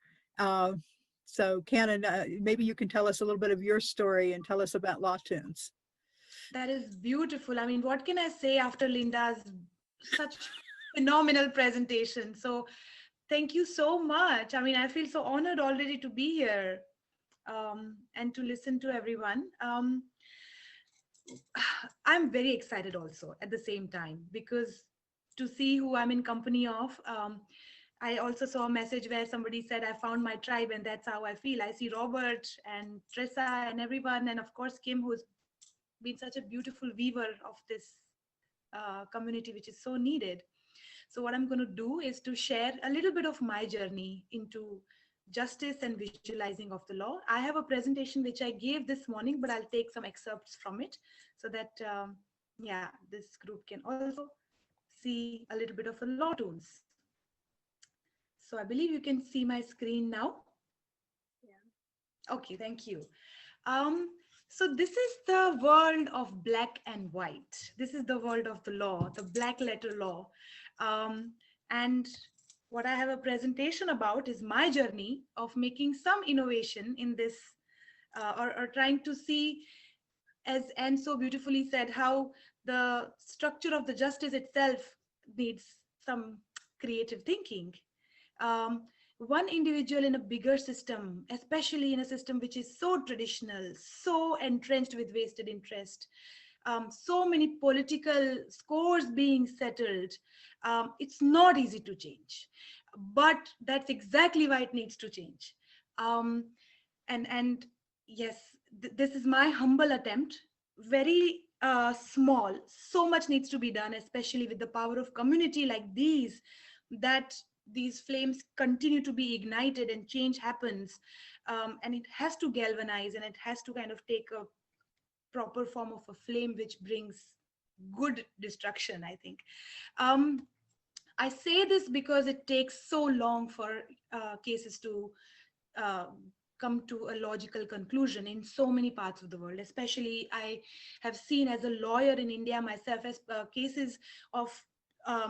So Cannon, maybe you can tell us a little bit of your story and tell us about Law Tunes. That is beautiful. I mean, what can I say after Linda's such phenomenal presentation? So thank you so much. I mean, I feel so honored already to be here and to listen to everyone. I'm very excited also at the same time, because to see who I'm in company of. I also saw a message where somebody said, I found my tribe, and that's how I feel. I see Robert and Trissa and everyone, and of course, Kim, who's been such a beautiful weaver of this community, which is so needed. So what I'm going to do is to share a little bit of my journey into justice and visualizing of the law. I have a presentation which I gave this morning, but I'll take some excerpts from it so that, yeah, this group can also see a little bit of the law tunes. So I believe you can see my screen now. Yeah. Okay, thank you. So this is the world of black and white. This is the world of the law, the black letter law. And what I have a presentation about is my journey of making some innovation in this, or trying to see, as Anne so beautifully said, how the structure of the justice itself needs some creative thinking. One individual in a bigger system, especially in a system which is so traditional, so entrenched with vested interest, so many political scores being settled, it's not easy to change. But that's exactly why it needs to change. And yes, this is my humble attempt, very small. So much needs to be done, especially with the power of community like these, that these flames continue to be ignited and change happens. And it has to galvanize, and it has to kind of take a proper form of a flame which brings good destruction, I think. I say this because it takes so long for cases to come to a logical conclusion in so many parts of the world. Especially, I have seen as a lawyer in India myself, as cases of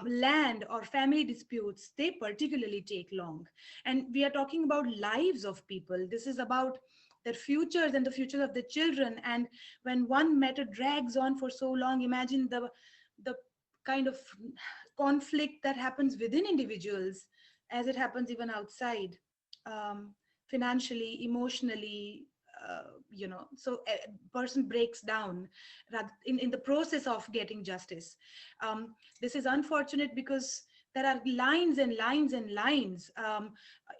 land or family disputes, they particularly take long. And we are talking about lives of people. This is about their futures and the future of the children. And when one matter drags on for so long, imagine the kind of conflict that happens within individuals as it happens even outside, financially, emotionally, so a person breaks down in the process of getting justice. This is unfortunate because there are lines and lines and lines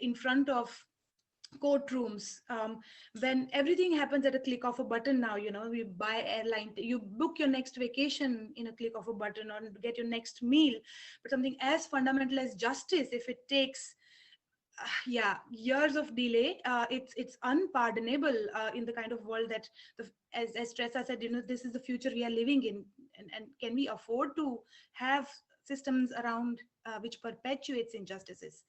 in front of courtrooms, when everything happens at a click of a button now. You buy airline, you book your next vacation in a click of a button, or get your next meal. But something as fundamental as justice, if it takes years of delay, it's unpardonable in the kind of world that, as Tressa said, this is the future we are living in. And can we afford to have systems around which perpetuates injustices?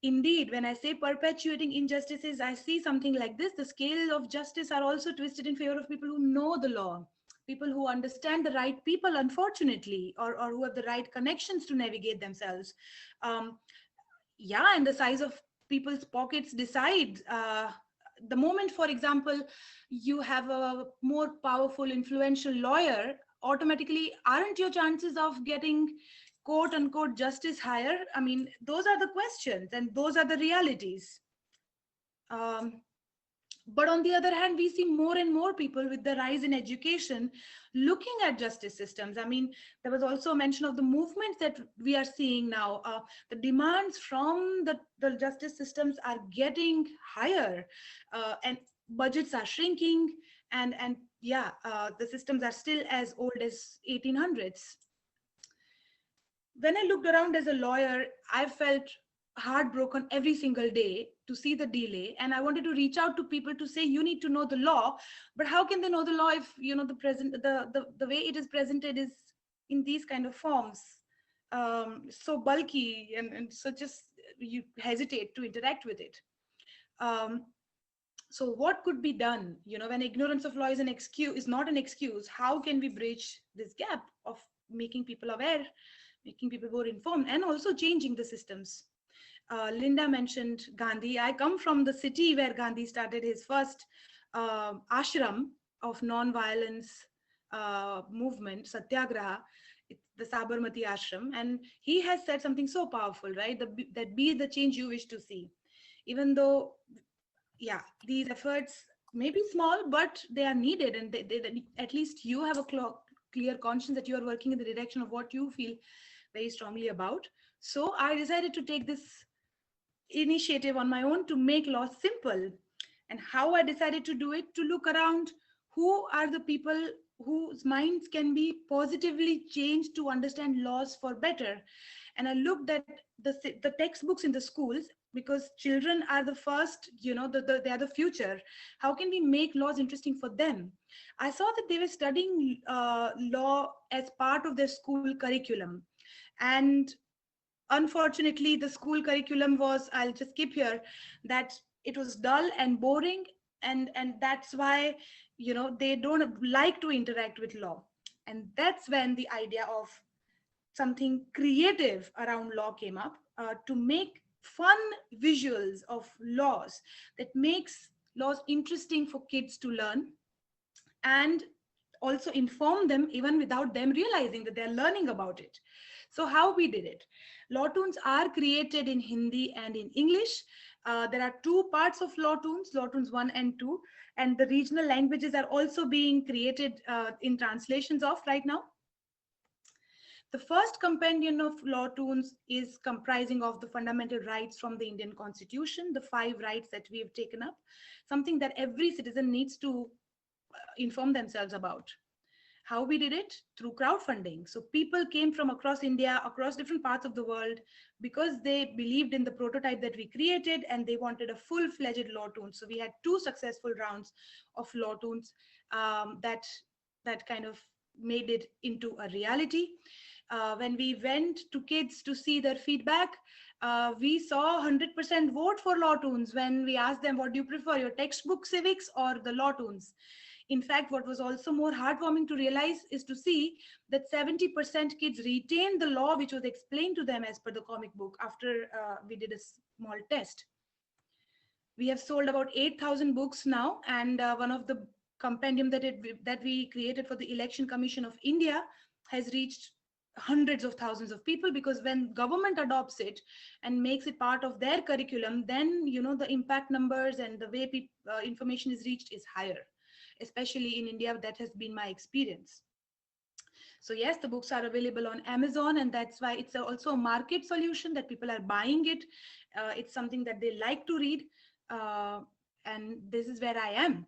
Indeed, when I say perpetuating injustices, I see something like this. The scale of justice are also twisted in favor of people who know the law, people who understand the right people, unfortunately, or who have the right connections to navigate themselves. yeah, and the size of people's pockets decide. The moment, for example, you have a more powerful, influential lawyer, automatically aren't your chances of getting quote unquote justice higher? I mean, those are the questions and those are the realities. Um, but on the other hand, we see more and more people with the rise in education looking at justice systems. I mean, there was also a mention of the movement that we are seeing now. The demands from the justice systems are getting higher, and budgets are shrinking, and yeah, the systems are still as old as 1800s. When I looked around as a lawyer, I felt heartbroken every single day to see the delay, and I wanted to reach out to people to say, you need to know the law, but how can they know the law if the way it is presented is in these kind of forms, so bulky, and so just you hesitate to interact with it. So what could be done, when ignorance of law is not an excuse? How can we bridge this gap of making people aware, making people more informed, and also changing the systems? Linda mentioned Gandhi. I come from the city where Gandhi started his first ashram of non-violence movement, Satyagraha, the Sabarmati ashram. And he has said something so powerful, right? That be the change you wish to see. Even though, yeah, these efforts may be small, but they are needed. And they at least you have a clear conscience that you are working in the direction of what you feel very strongly about. So I decided to take this initiative on my own to make law simple. And how I decided to do it, to look around who are the people whose minds can be positively changed to understand laws for better. And I looked at the textbooks in the schools, because children are the first, they are the future. How can we make laws interesting for them? I saw that they were studying law as part of their school curriculum. And unfortunately, the school curriculum was, I'll just skip here, that it was dull and boring, and that's why they don't like to interact with law. And that's when the idea of something creative around law came up, to make fun visuals of laws that makes laws interesting for kids to learn, and also inform them even without them realizing that they're learning about it. So how we did it? Law tunes are created in Hindi and in English. There are two parts of Law tunes 1 and 2, and the regional languages are also being created in translations of right now. The first compendium of law tunes is comprising of the fundamental rights from the Indian Constitution, the 5 rights that we have taken up, something that every citizen needs to inform themselves about. How we did it? Through crowdfunding. So people came from across India, across different parts of the world, because they believed in the prototype that we created and they wanted a full-fledged law tune. So we had 2 successful rounds of law tunes that kind of made it into a reality. When we went to kids to see their feedback, we saw 100% vote for law tunes when we asked them, what do you prefer, your textbook civics or the law tunes? In fact, what was also more heartwarming to realize is to see that 70% kids retained the law which was explained to them as per the comic book after we did a small test. We have sold about 8,000 books now, and one of the compendium that we created for the Election Commission of India has reached hundreds of thousands of people, because when government adopts it and makes it part of their curriculum, then the impact numbers and the way information is reached is higher, especially in India. That has been my experience. So yes, the books are available on Amazon, and that's why it's also a market solution that people are buying it. It's something that they like to read, and this is where I am.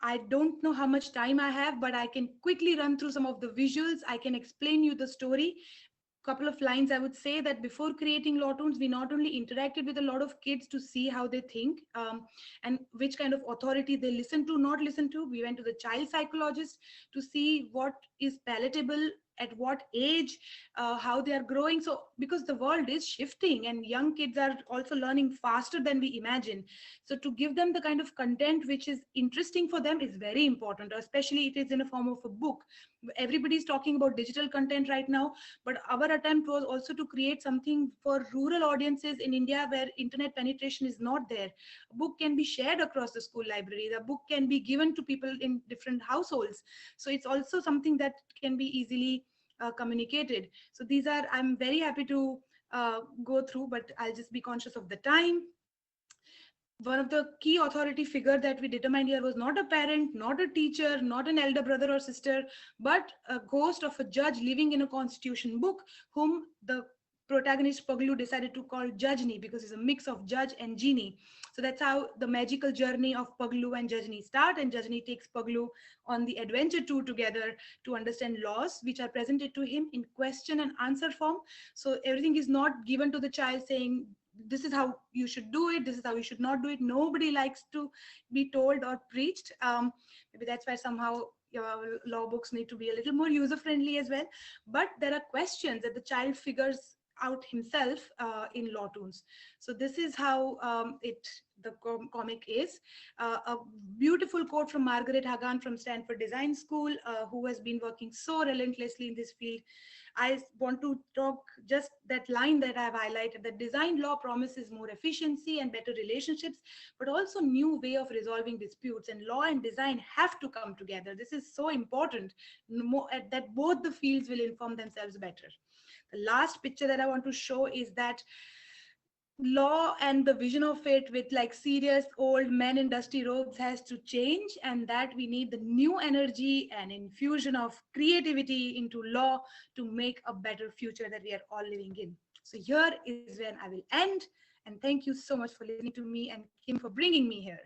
I don't know how much time I have, but I can quickly run through some of the visuals. I can explain you the story. Couple of lines. I would say that before creating law tunes, we not only interacted with a lot of kids to see how they think and which kind of authority they listen to, not listen to. We went to the child psychologist to see what is palatable at what age, how they are growing. So because the world is shifting and young kids are also learning faster than we imagine. So to give them the kind of content which is interesting for them is very important, especially it is in a form of a book. Everybody's talking about digital content right now, but our attempt was also to create something for rural audiences in India where internet penetration is not there. A book can be shared across the school library. The book can be given to people in different households. So it's also something that can be easily communicated. So these are, I'm very happy to go through, but I'll just be conscious of the time. One of the key authority figure that we determined here was not a parent, not a teacher, not an elder brother or sister, but a ghost of a judge living in a constitution book, whom the protagonist Paglu decided to call Jajni, because it's a mix of judge and genie. So that's how the magical journey of Paglu and Jajni start, and Jajni takes Paglu on the adventure tour together to understand laws which are presented to him in question and answer form. So everything is not given to the child saying, this is how you should do it, this is how you should not do it. Nobody likes to be told or preached. Maybe that's why somehow your law books need to be a little more user friendly as well. But there are questions that the child figures out himself in law tunes. So this is how the comic is. A beautiful quote from Margaret Hagan from Stanford Design School, who has been working so relentlessly in this field. I want to talk just that line that I've highlighted, that design law promises more efficiency and better relationships, but also new way of resolving disputes, and law and design have to come together. This is so important, that both the fields will inform themselves better. The last picture that I want to show is that law and the vision of it with like serious old men in dusty robes has to change, and that we need the new energy and infusion of creativity into law to make a better future that we are all living in. So here is when I will end, and thank you so much for listening to me, and Kim for bringing me here.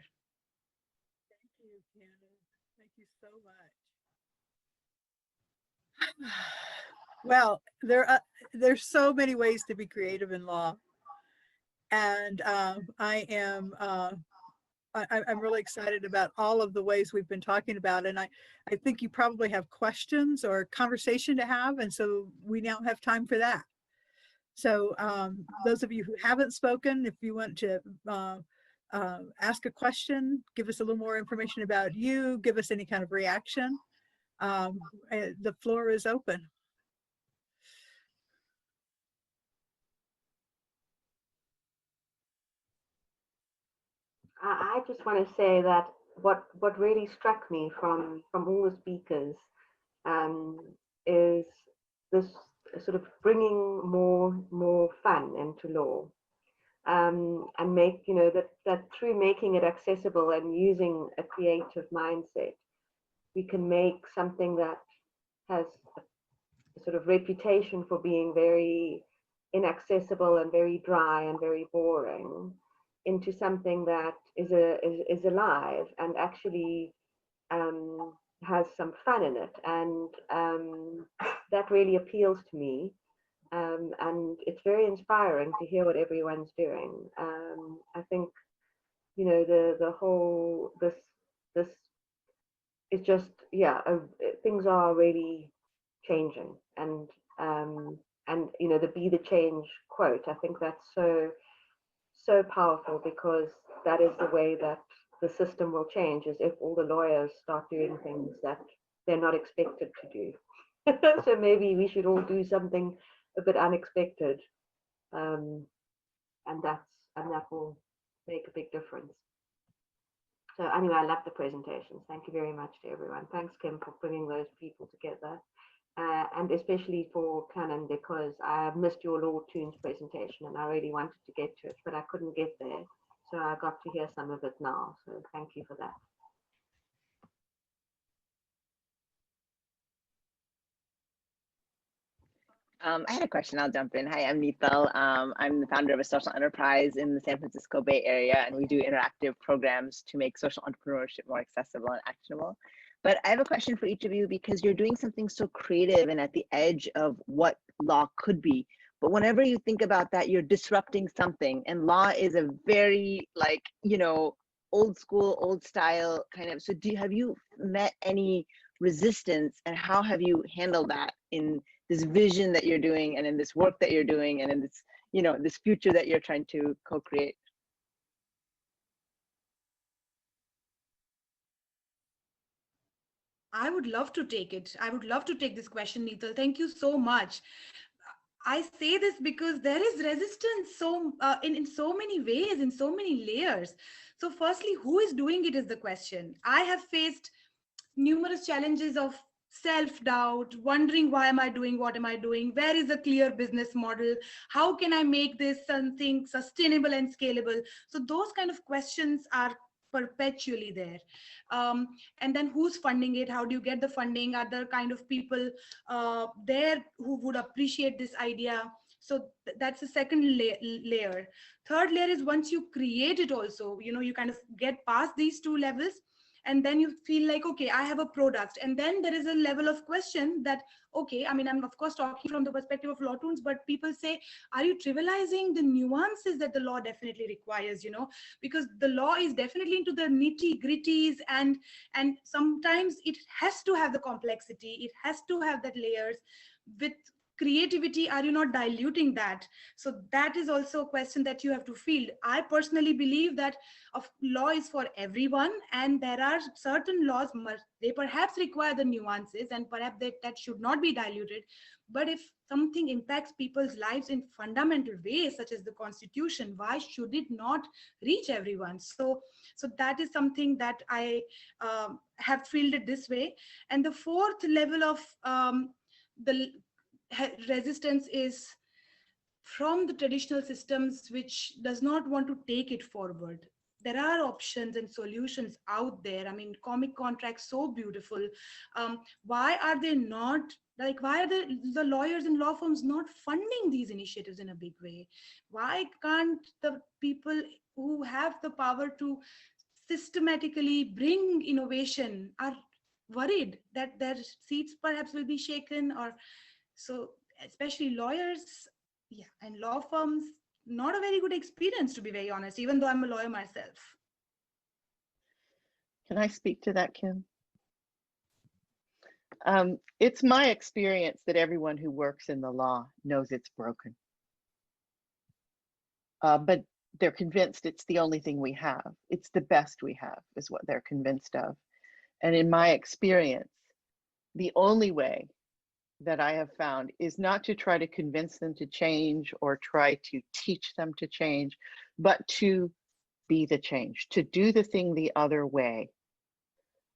Thank you, Candace. Thank you so much. Well, there's so many ways to be creative in law. And I'm really excited about all of the ways we've been talking about. And I think you probably have questions or conversation to have. And so we now have time for that. So those of you who haven't spoken, if you want to ask a question, give us a little more information about you, give us any kind of reaction, the floor is open. I just want to say that what really struck me from all the speakers is this sort of bringing more fun into law, and make, you know, that through making it accessible and using a creative mindset, we can make something that has a sort of reputation for being very inaccessible and very dry and very boring into something that is alive and actually has some fun in it, and that really appeals to me, and it's very inspiring to hear what everyone's doing. I think, you know, the whole this is just, yeah, things are really changing, and you know, the be the change quote, I think that's so powerful, because that is the way that the system will change, is if all the lawyers start doing things that they're not expected to do. So maybe we should all do something a bit unexpected, and that will make a big difference. So anyway, I love the presentations. Thank you very much to everyone. Thanks, Kim, for bringing those people together. And especially for Canon, because I missed your Law Tunes presentation and I really wanted to get to it, but I couldn't get there. So I got to hear some of it now. So thank you for that. I had a question. I'll jump in. Hi, I'm Neetal. I'm the founder of a social enterprise in the San Francisco Bay Area, and we do interactive programs to make social entrepreneurship more accessible and actionable. But I have a question for each of you, because you're doing something so creative and at the edge of what law could be. But whenever you think about that, you're disrupting something, and law is a very, like, you know, old school, old style kind of. So have you met any resistance, and how have you handled that in this vision that you're doing, and in this work that you're doing, and in this, you know, this future that you're trying to co-create? I would love to take it. I would love to take this question, Neetal. Thank you so much. I say this because there is resistance in so many ways, in so many layers. So firstly, who is doing it is the question. I have faced numerous challenges of self-doubt, wondering why am I doing, what am I doing, where is a clear business model, how can I make this something sustainable and scalable. So those kind of questions are perpetually there. And then who's funding it, how do you get the funding, are there kind of people there who would appreciate this idea. So that's the second layer. Third layer is once you create it also, you know, you kind of get past these two levels, and then you feel like, okay, I have a product. And then there is a level of question that, okay, I mean, I'm of course talking from the perspective of law tools, but people say, are you trivializing the nuances that the law definitely requires, you know, because the law is definitely into the nitty gritties, and sometimes it has to have the complexity, it has to have that layers. With creativity, are you not diluting that? So that is also a question that you have to field. I personally believe that law is for everyone, and there are certain laws, they perhaps require the nuances, and perhaps that should not be diluted. But if something impacts people's lives in fundamental ways, such as the Constitution, why should it not reach everyone? So that is something that I have fielded this way. And the fourth level of the resistance is from the traditional systems, which does not want to take it forward. There are options and solutions out there. I mean, comic contracts, so beautiful. Why are they not, like, why are the lawyers and law firms not funding these initiatives in a big way? Why can't the people who have the power to systematically bring innovation are worried that their seats perhaps will be shaken? Or so, especially lawyers, yeah, and law firms, not a very good experience, to be very honest, even though I'm a lawyer myself. Can I speak to that, Kim? It's my experience that everyone who works in the law knows it's broken. But they're convinced it's the only thing we have. It's the best we have, is what they're convinced of. And in my experience, the only way that I have found is not to try to convince them to change or try to teach them to change, but to be the change, to do the thing the other way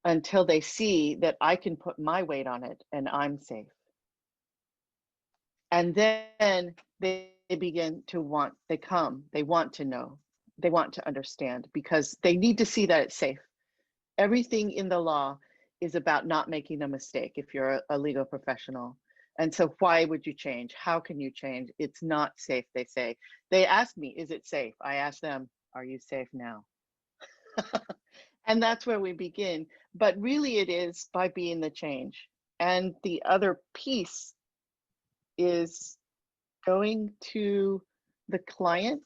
until they see that I can put my weight on it and I'm safe. And then they begin to want, they want to know, they want to understand, because they need to see that it's safe. Everything in the law is about not making a mistake if you're a legal professional. And so why would you change? How can you change? It's not safe, they say. They ask me, is it safe? I ask them, are you safe now? And that's where we begin. But really it is by being the change. And the other piece is going to the client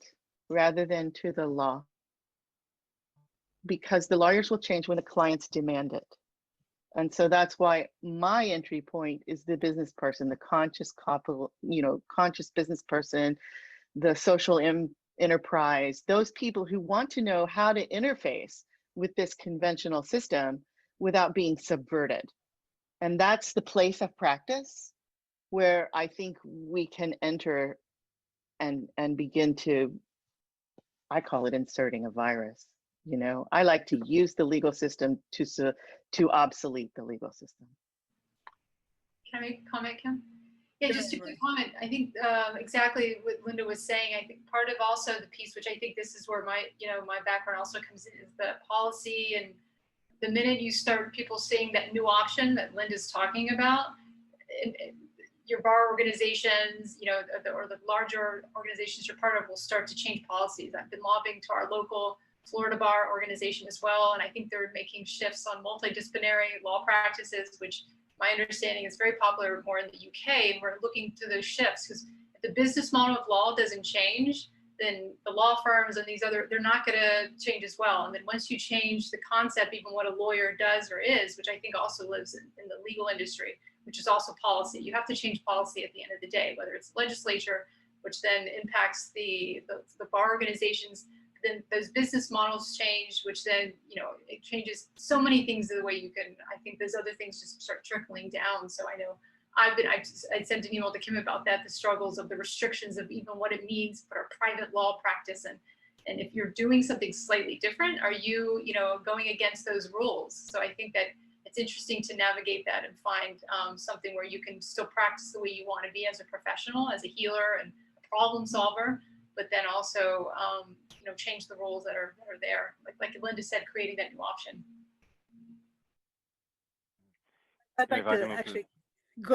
rather than to the law, because the lawyers will change when the clients demand it. And so that's why my entry point is the business person, the conscious conscious business person, the social enterprise, those people who want to know how to interface with this conventional system without being subverted. And that's the place of practice where I think we can enter and begin to, I call it inserting a virus. You know, I like to use the legal system to obsolete the legal system. Can I make a comment, Kim? Yeah, just a quick comment. I think exactly what Linda was saying. I think part of also the piece, which I think this is where my background also comes in, is the policy. And the minute you start people seeing that new option that Linda's talking about, your bar organizations, or the larger organizations you're part of will start to change policies. I've been lobbying to our local Florida bar organization as well, and I think they're making shifts on multi-disciplinary law practices, which my understanding is very popular more in the UK, and we're looking to those shifts, because if the business model of law doesn't change, then the law firms and these other, they're not going to change as well. And then once you change the concept, even what a lawyer does or is, which I think also lives in the legal industry, which is also policy, you have to change policy at the end of the day, whether it's legislature, which then impacts the bar organizations, then those business models change, which then, you know, it changes so many things the way you can, I think those other things just start trickling down. So I know I sent an email to Kim about that, the struggles of the restrictions of even what it means for a private law practice. And if you're doing something slightly different, are you, you know, going against those rules? So I think that it's interesting to navigate that and find something where you can still practice the way you want to be as a professional, as a healer and a problem solver, but then also, you know, change the rules that are there. Like Linda said, creating that new option. I'd like to actually go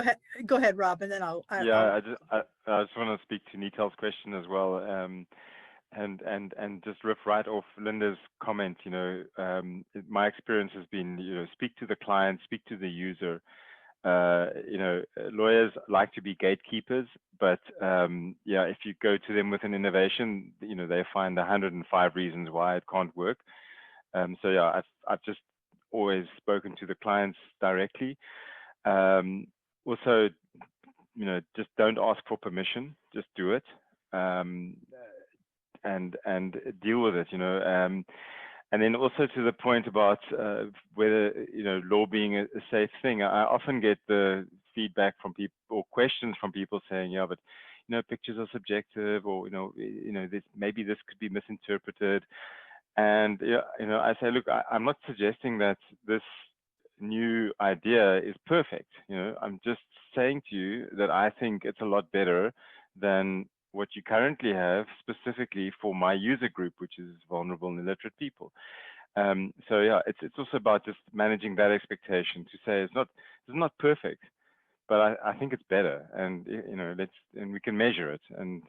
ahead, Rob, and then I just want to speak to Nital's question as well, and just riff right off Linda's comment. You know, my experience has been, you know, speak to the client, speak to the user. You know, lawyers like to be gatekeepers, but yeah, if you go to them with an innovation, you know, they find 105 reasons why it can't work. So yeah, I've just always spoken to the clients directly. Also, you know, just don't ask for permission, just do it, and deal with it, you know. And then also to the point about whether, you know, law being a safe thing, I often get the feedback from people or questions from people saying, yeah, but, you know, pictures are subjective, or, you know, maybe this could be misinterpreted. And, yeah, you know, I say, look, I'm not suggesting that this new idea is perfect. You know, I'm just saying to you that I think it's a lot better than what you currently have, specifically for my user group, which is vulnerable and illiterate people. So yeah, it's also about just managing that expectation to say it's not perfect, but I think it's better, and you know, and we can measure it. And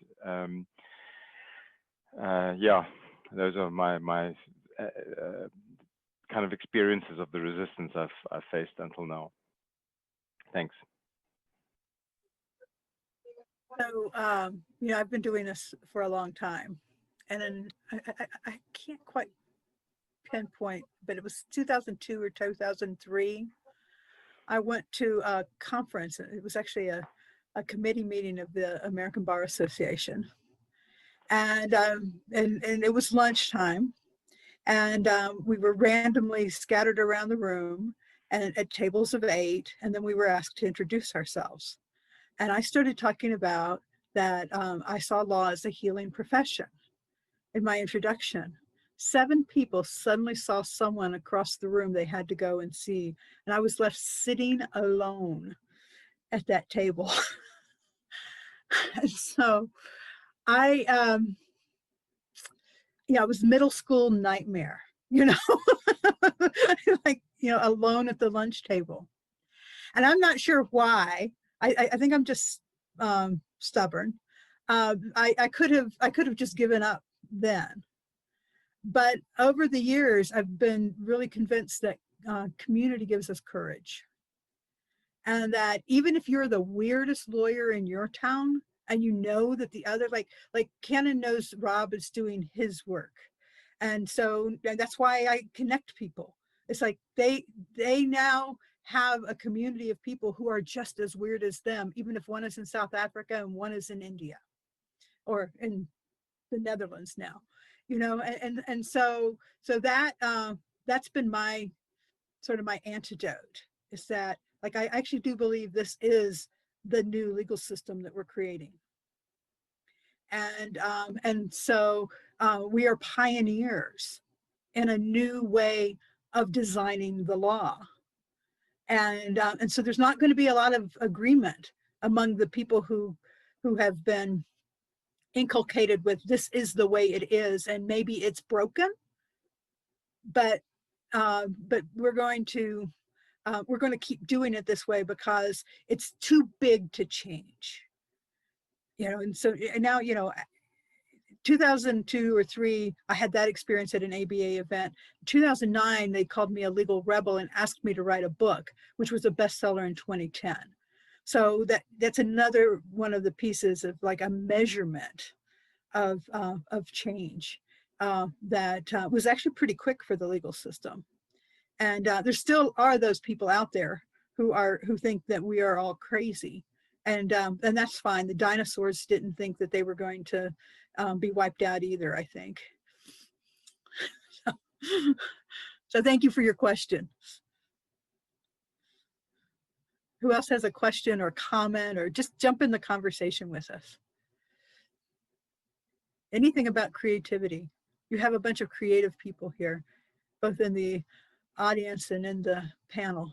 yeah, those are my kind of experiences of the resistance I've faced until now. Thanks. So, you know, I've been doing this for a long time, and then I can't quite pinpoint, but it was 2002 or 2003. I went to a conference. It was actually a committee meeting of the American Bar Association, and it was lunchtime, and we were randomly scattered around the room and at tables of 8, and then we were asked to introduce ourselves. And I started talking about that I saw law as a healing profession in my introduction. 7 people suddenly saw someone across the room they had to go and see. And I was left sitting alone at that table. And so it was middle school nightmare, you know, like, you know, alone at the lunch table. And I'm not sure why. I think I'm just stubborn. I could have just given up then, but over the years I've been really convinced that community gives us courage, and that even if you're the weirdest lawyer in your town and you know that the other, like Cannon knows Rob is doing his work, and so that's why I connect people. It's like they now have a community of people who are just as weird as them, even if one is in South Africa and one is in India or in the Netherlands now, you know, and so that that's been my sort of my antidote, is that, like, I actually do believe this is the new legal system that we're creating. And so we are pioneers in a new way of designing the law. And so there's not going to be a lot of agreement among the people who have been inculcated with this is the way it is, and maybe it's broken, but we're going to keep doing it this way because it's too big to change, you know. And so now, you know, 2002 or 3, I had that experience at an ABA event. In 2009, they called me a legal rebel and asked me to write a book, which was a bestseller in 2010. So that's another one of the pieces of like a measurement of change that was actually pretty quick for the legal system. And there still are those people out there who think that we are all crazy, and that's fine. The dinosaurs didn't think that they were going to be wiped out either, I think. So thank you for your question. Who else has a question or comment, or just jump in the conversation with us? Anything about creativity? You have a bunch of creative people here, both in the audience and in the panel.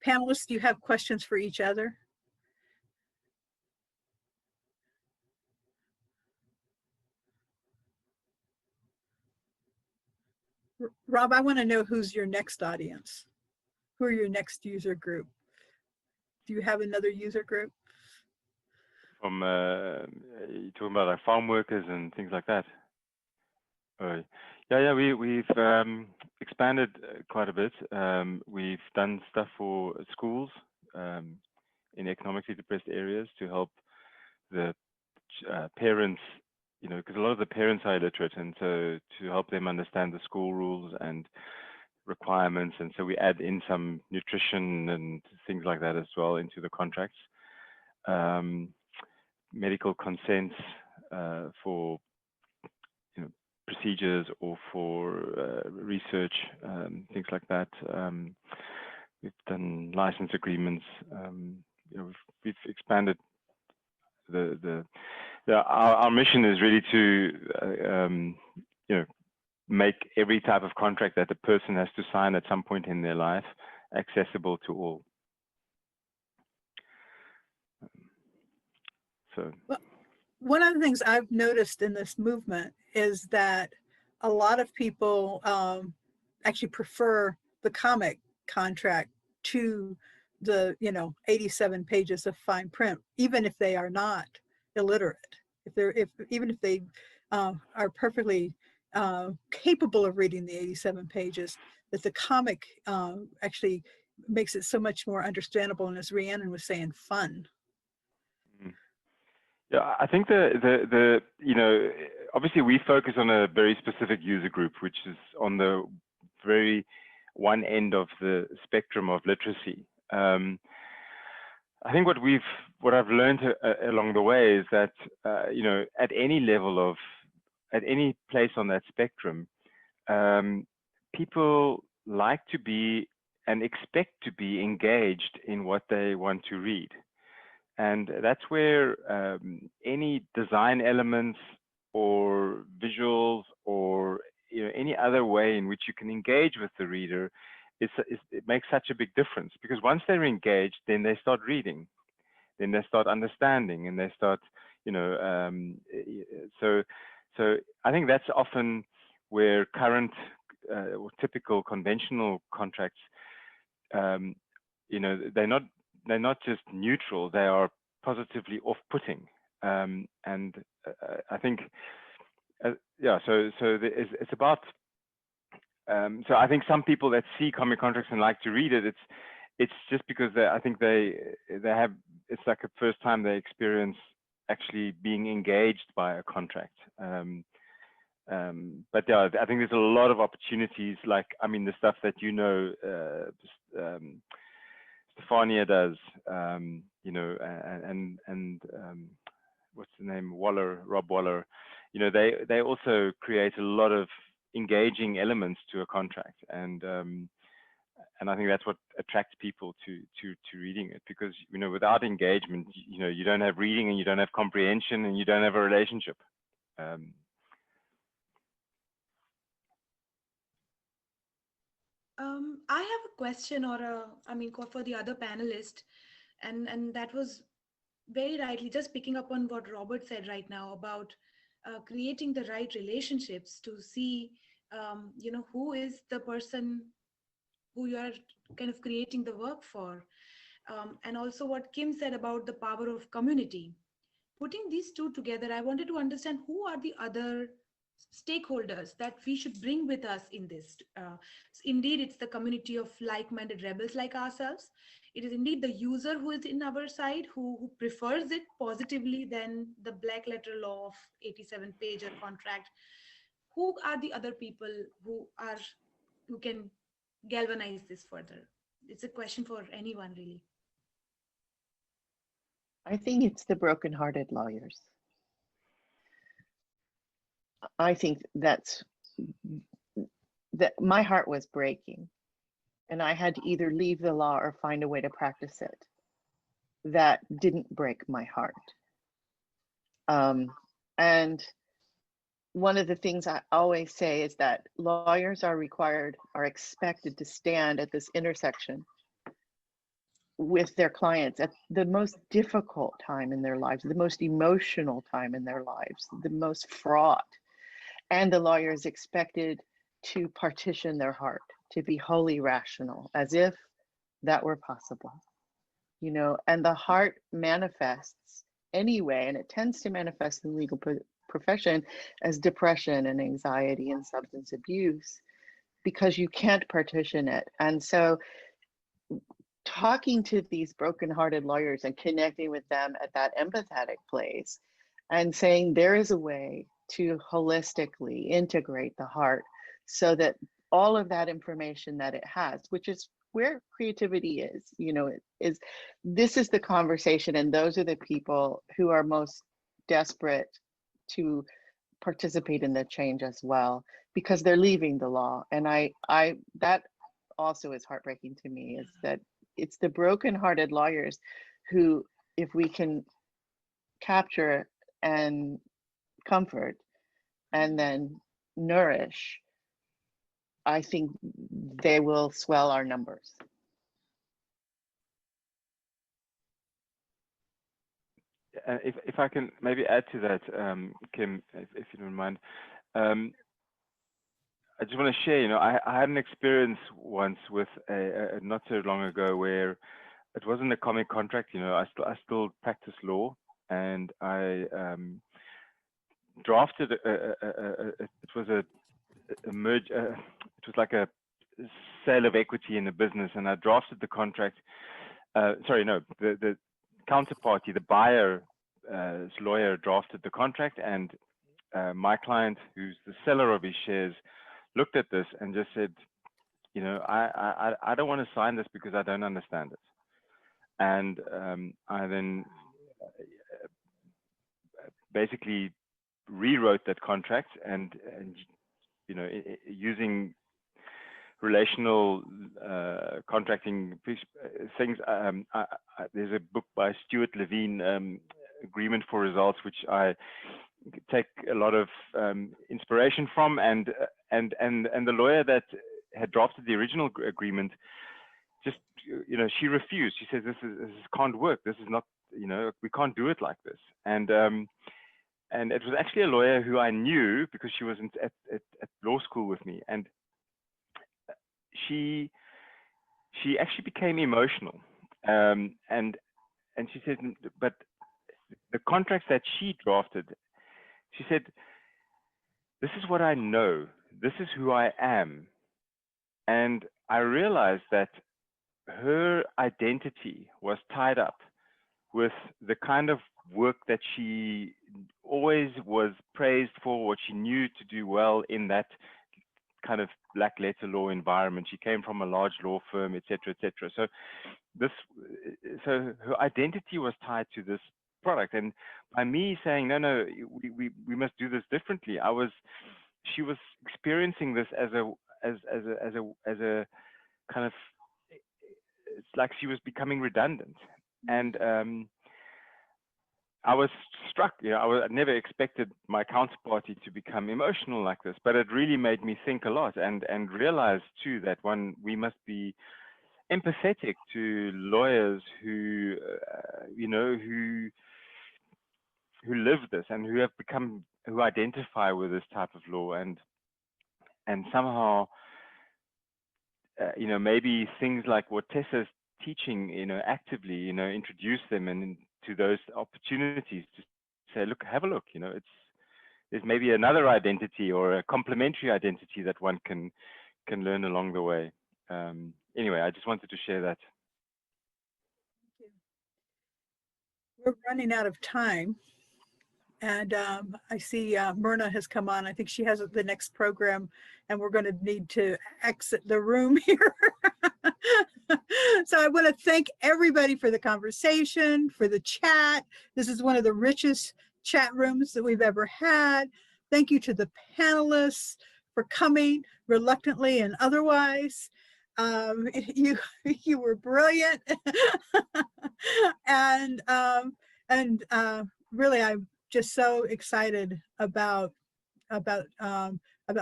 Panelists, do you have questions for each other? Rob, I want to know who's your next audience. Who are your next user group? Do you have another user group? From you talking about like farm workers and things like that? Yeah, we've expanded quite a bit. We've done stuff for schools in economically depressed areas to help the parents, you know, because a lot of the parents are illiterate, and so to help them understand the school rules and requirements, and so we add in some nutrition and things like that as well into the contracts. Medical consents for procedures or for research, things like that. We've done license agreements. You know, we've expanded our mission is really to you know, make every type of contract that a person has to sign at some point in their life accessible to all. So, well, one of the things I've noticed in this movement is that a lot of people actually prefer the comic contract to the 87 pages of fine print, even if they are not illiterate. Even if they are perfectly capable of reading the 87 pages, that the comic actually makes it so much more understandable, and as Rhiannon was saying, fun. Yeah, I think obviously we focus on a very specific user group, which is on the very one end of the spectrum of literacy. I think what I've learned along the way is that at any level at any place on that spectrum, people like to be and expect to be engaged in what they want to read. And that's where any design elements or visuals or any other way in which you can engage with the reader, it makes such a big difference. Because once they're engaged, then they start reading, then they start understanding, and they start, so I think that's often where current or typical conventional contracts, they're not just neutral, they are positively off-putting. And I think, so it's about, so I think some people that see comic contracts and like to read it, it's just because I think they have, it's like a first time they experience actually being engaged by a contract. But yeah, I think there's a lot of opportunities, like, I mean, the stuff that Stefania does, and what's the name, Rob Waller, they also create a lot of engaging elements to a contract, and I think that's what attracts people to reading it, because without engagement, you don't have reading, and you don't have comprehension, and you don't have a relationship. I have a question, for the other panelist, and that was very rightly just picking up on what Robert said right now about creating the right relationships to see, who is the person who you are kind of creating the work for. And also what Kim said about the power of community. Putting these two together, I wanted to understand who are the other stakeholders that we should bring with us in this. Indeed, it's the community of like-minded rebels like ourselves. it is indeed the user who is in our side, who prefers it positively than the black letter law of 87-page contract. Who are the other people who can galvanize this further? It's a question for anyone, really. I think it's the broken-hearted lawyers. I think that my heart was breaking, and I had to either leave the law or find a way to practice it. That didn't break my heart. And one of the things I always say is that lawyers are expected to stand at this intersection with their clients at the most difficult time in their lives, the most emotional time in their lives, the most fraught. And the lawyer is expected to partition their heart, to be wholly rational, as if that were possible, you know, and the heart manifests anyway, and it tends to manifest in the legal profession as depression and anxiety and substance abuse, because you can't partition it. And so talking to these broken-hearted lawyers and connecting with them at that empathetic place and saying there is a way to holistically integrate the heart so that all of that information that it has, which is where creativity is, you know, this is the conversation, and those are the people who are most desperate to participate in the change as well, because they're leaving the law. And that also is heartbreaking to me, is that it's the broken-hearted lawyers who, if we can capture and comfort and then nourish, I think they will swell our numbers. If I can maybe add to that, Kim, if you don't mind, I just want to share, you know, I had an experience once with not so long ago where it wasn't a comic contract. You know, I still practice law, and I drafted it was a merge. It was like a sale of equity in a business, and I drafted the contract. Sorry, no, the counterparty, the buyer's lawyer, drafted the contract, and my client, who's the seller of his shares, looked at this and just said, you know, I don't want to sign this because I don't understand it. And I then basically rewrote that contract, and you know, using relational contracting things. There's a book by Stuart Levine, Agreement for Results, which I take a lot of inspiration from, and the lawyer that had drafted the original agreement, just, you know, she refused. She says, this can't work. This is not, you know, we can't do it like this. And it was actually a lawyer who I knew because she was at law school with me, and she actually became emotional, and she said, but the contracts that she drafted, she said, this is what I know, this is who I am. And I realized that her identity was tied up with the kind of work that she always was praised for, what she knew to do well in that kind of black letter law environment. She came from a large law firm, et cetera, et cetera. So her identity was tied to this product. And by me saying, no, we must do this differently, she was experiencing this as a kind of, it's like she was becoming redundant. And I was struck, you know, I never expected my counterparty to become emotional like this, but it really made me think a lot, and realize too that we must be empathetic to lawyers who, you know, who live this and who identify with this type of law, and somehow, you know, maybe things like what Tessa's teaching, you know, actively, you know, introduce them and to those opportunities to say, look, have a look, you know, there's maybe another identity or a complementary identity that one can learn along the way. Anyway, I just wanted to share that. We're running out of time. And I see Myrna has come on. I think she has the next program, and we're going to need to exit the room here. So I want to thank everybody for the conversation, for the chat. This is one of the richest chat rooms that we've ever had. Thank you to the panelists for coming reluctantly and otherwise. You were brilliant. And really, I'm just so excited about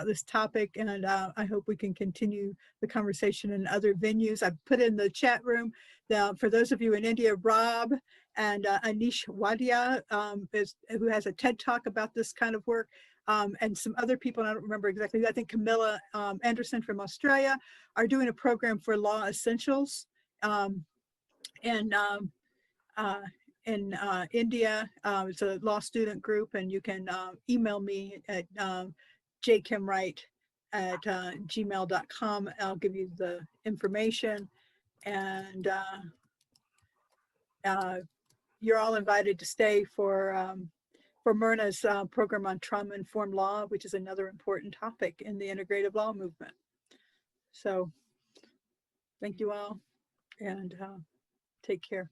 this topic, and I hope we can continue the conversation in other venues. I've put in the chat room, for those of you in India, Rob and Anish Wadia, who has a TED Talk about this kind of work, and some other people, I don't remember exactly, I think Camilla Anderson from Australia, are doing a program for law essentials. In India. It's a law student group, and you can email me at jkimwright@gmail.com. I'll give you the information, and you're all invited to stay for Myrna's program on trauma-informed law, which is another important topic in the integrative law movement. So thank you all, and take care.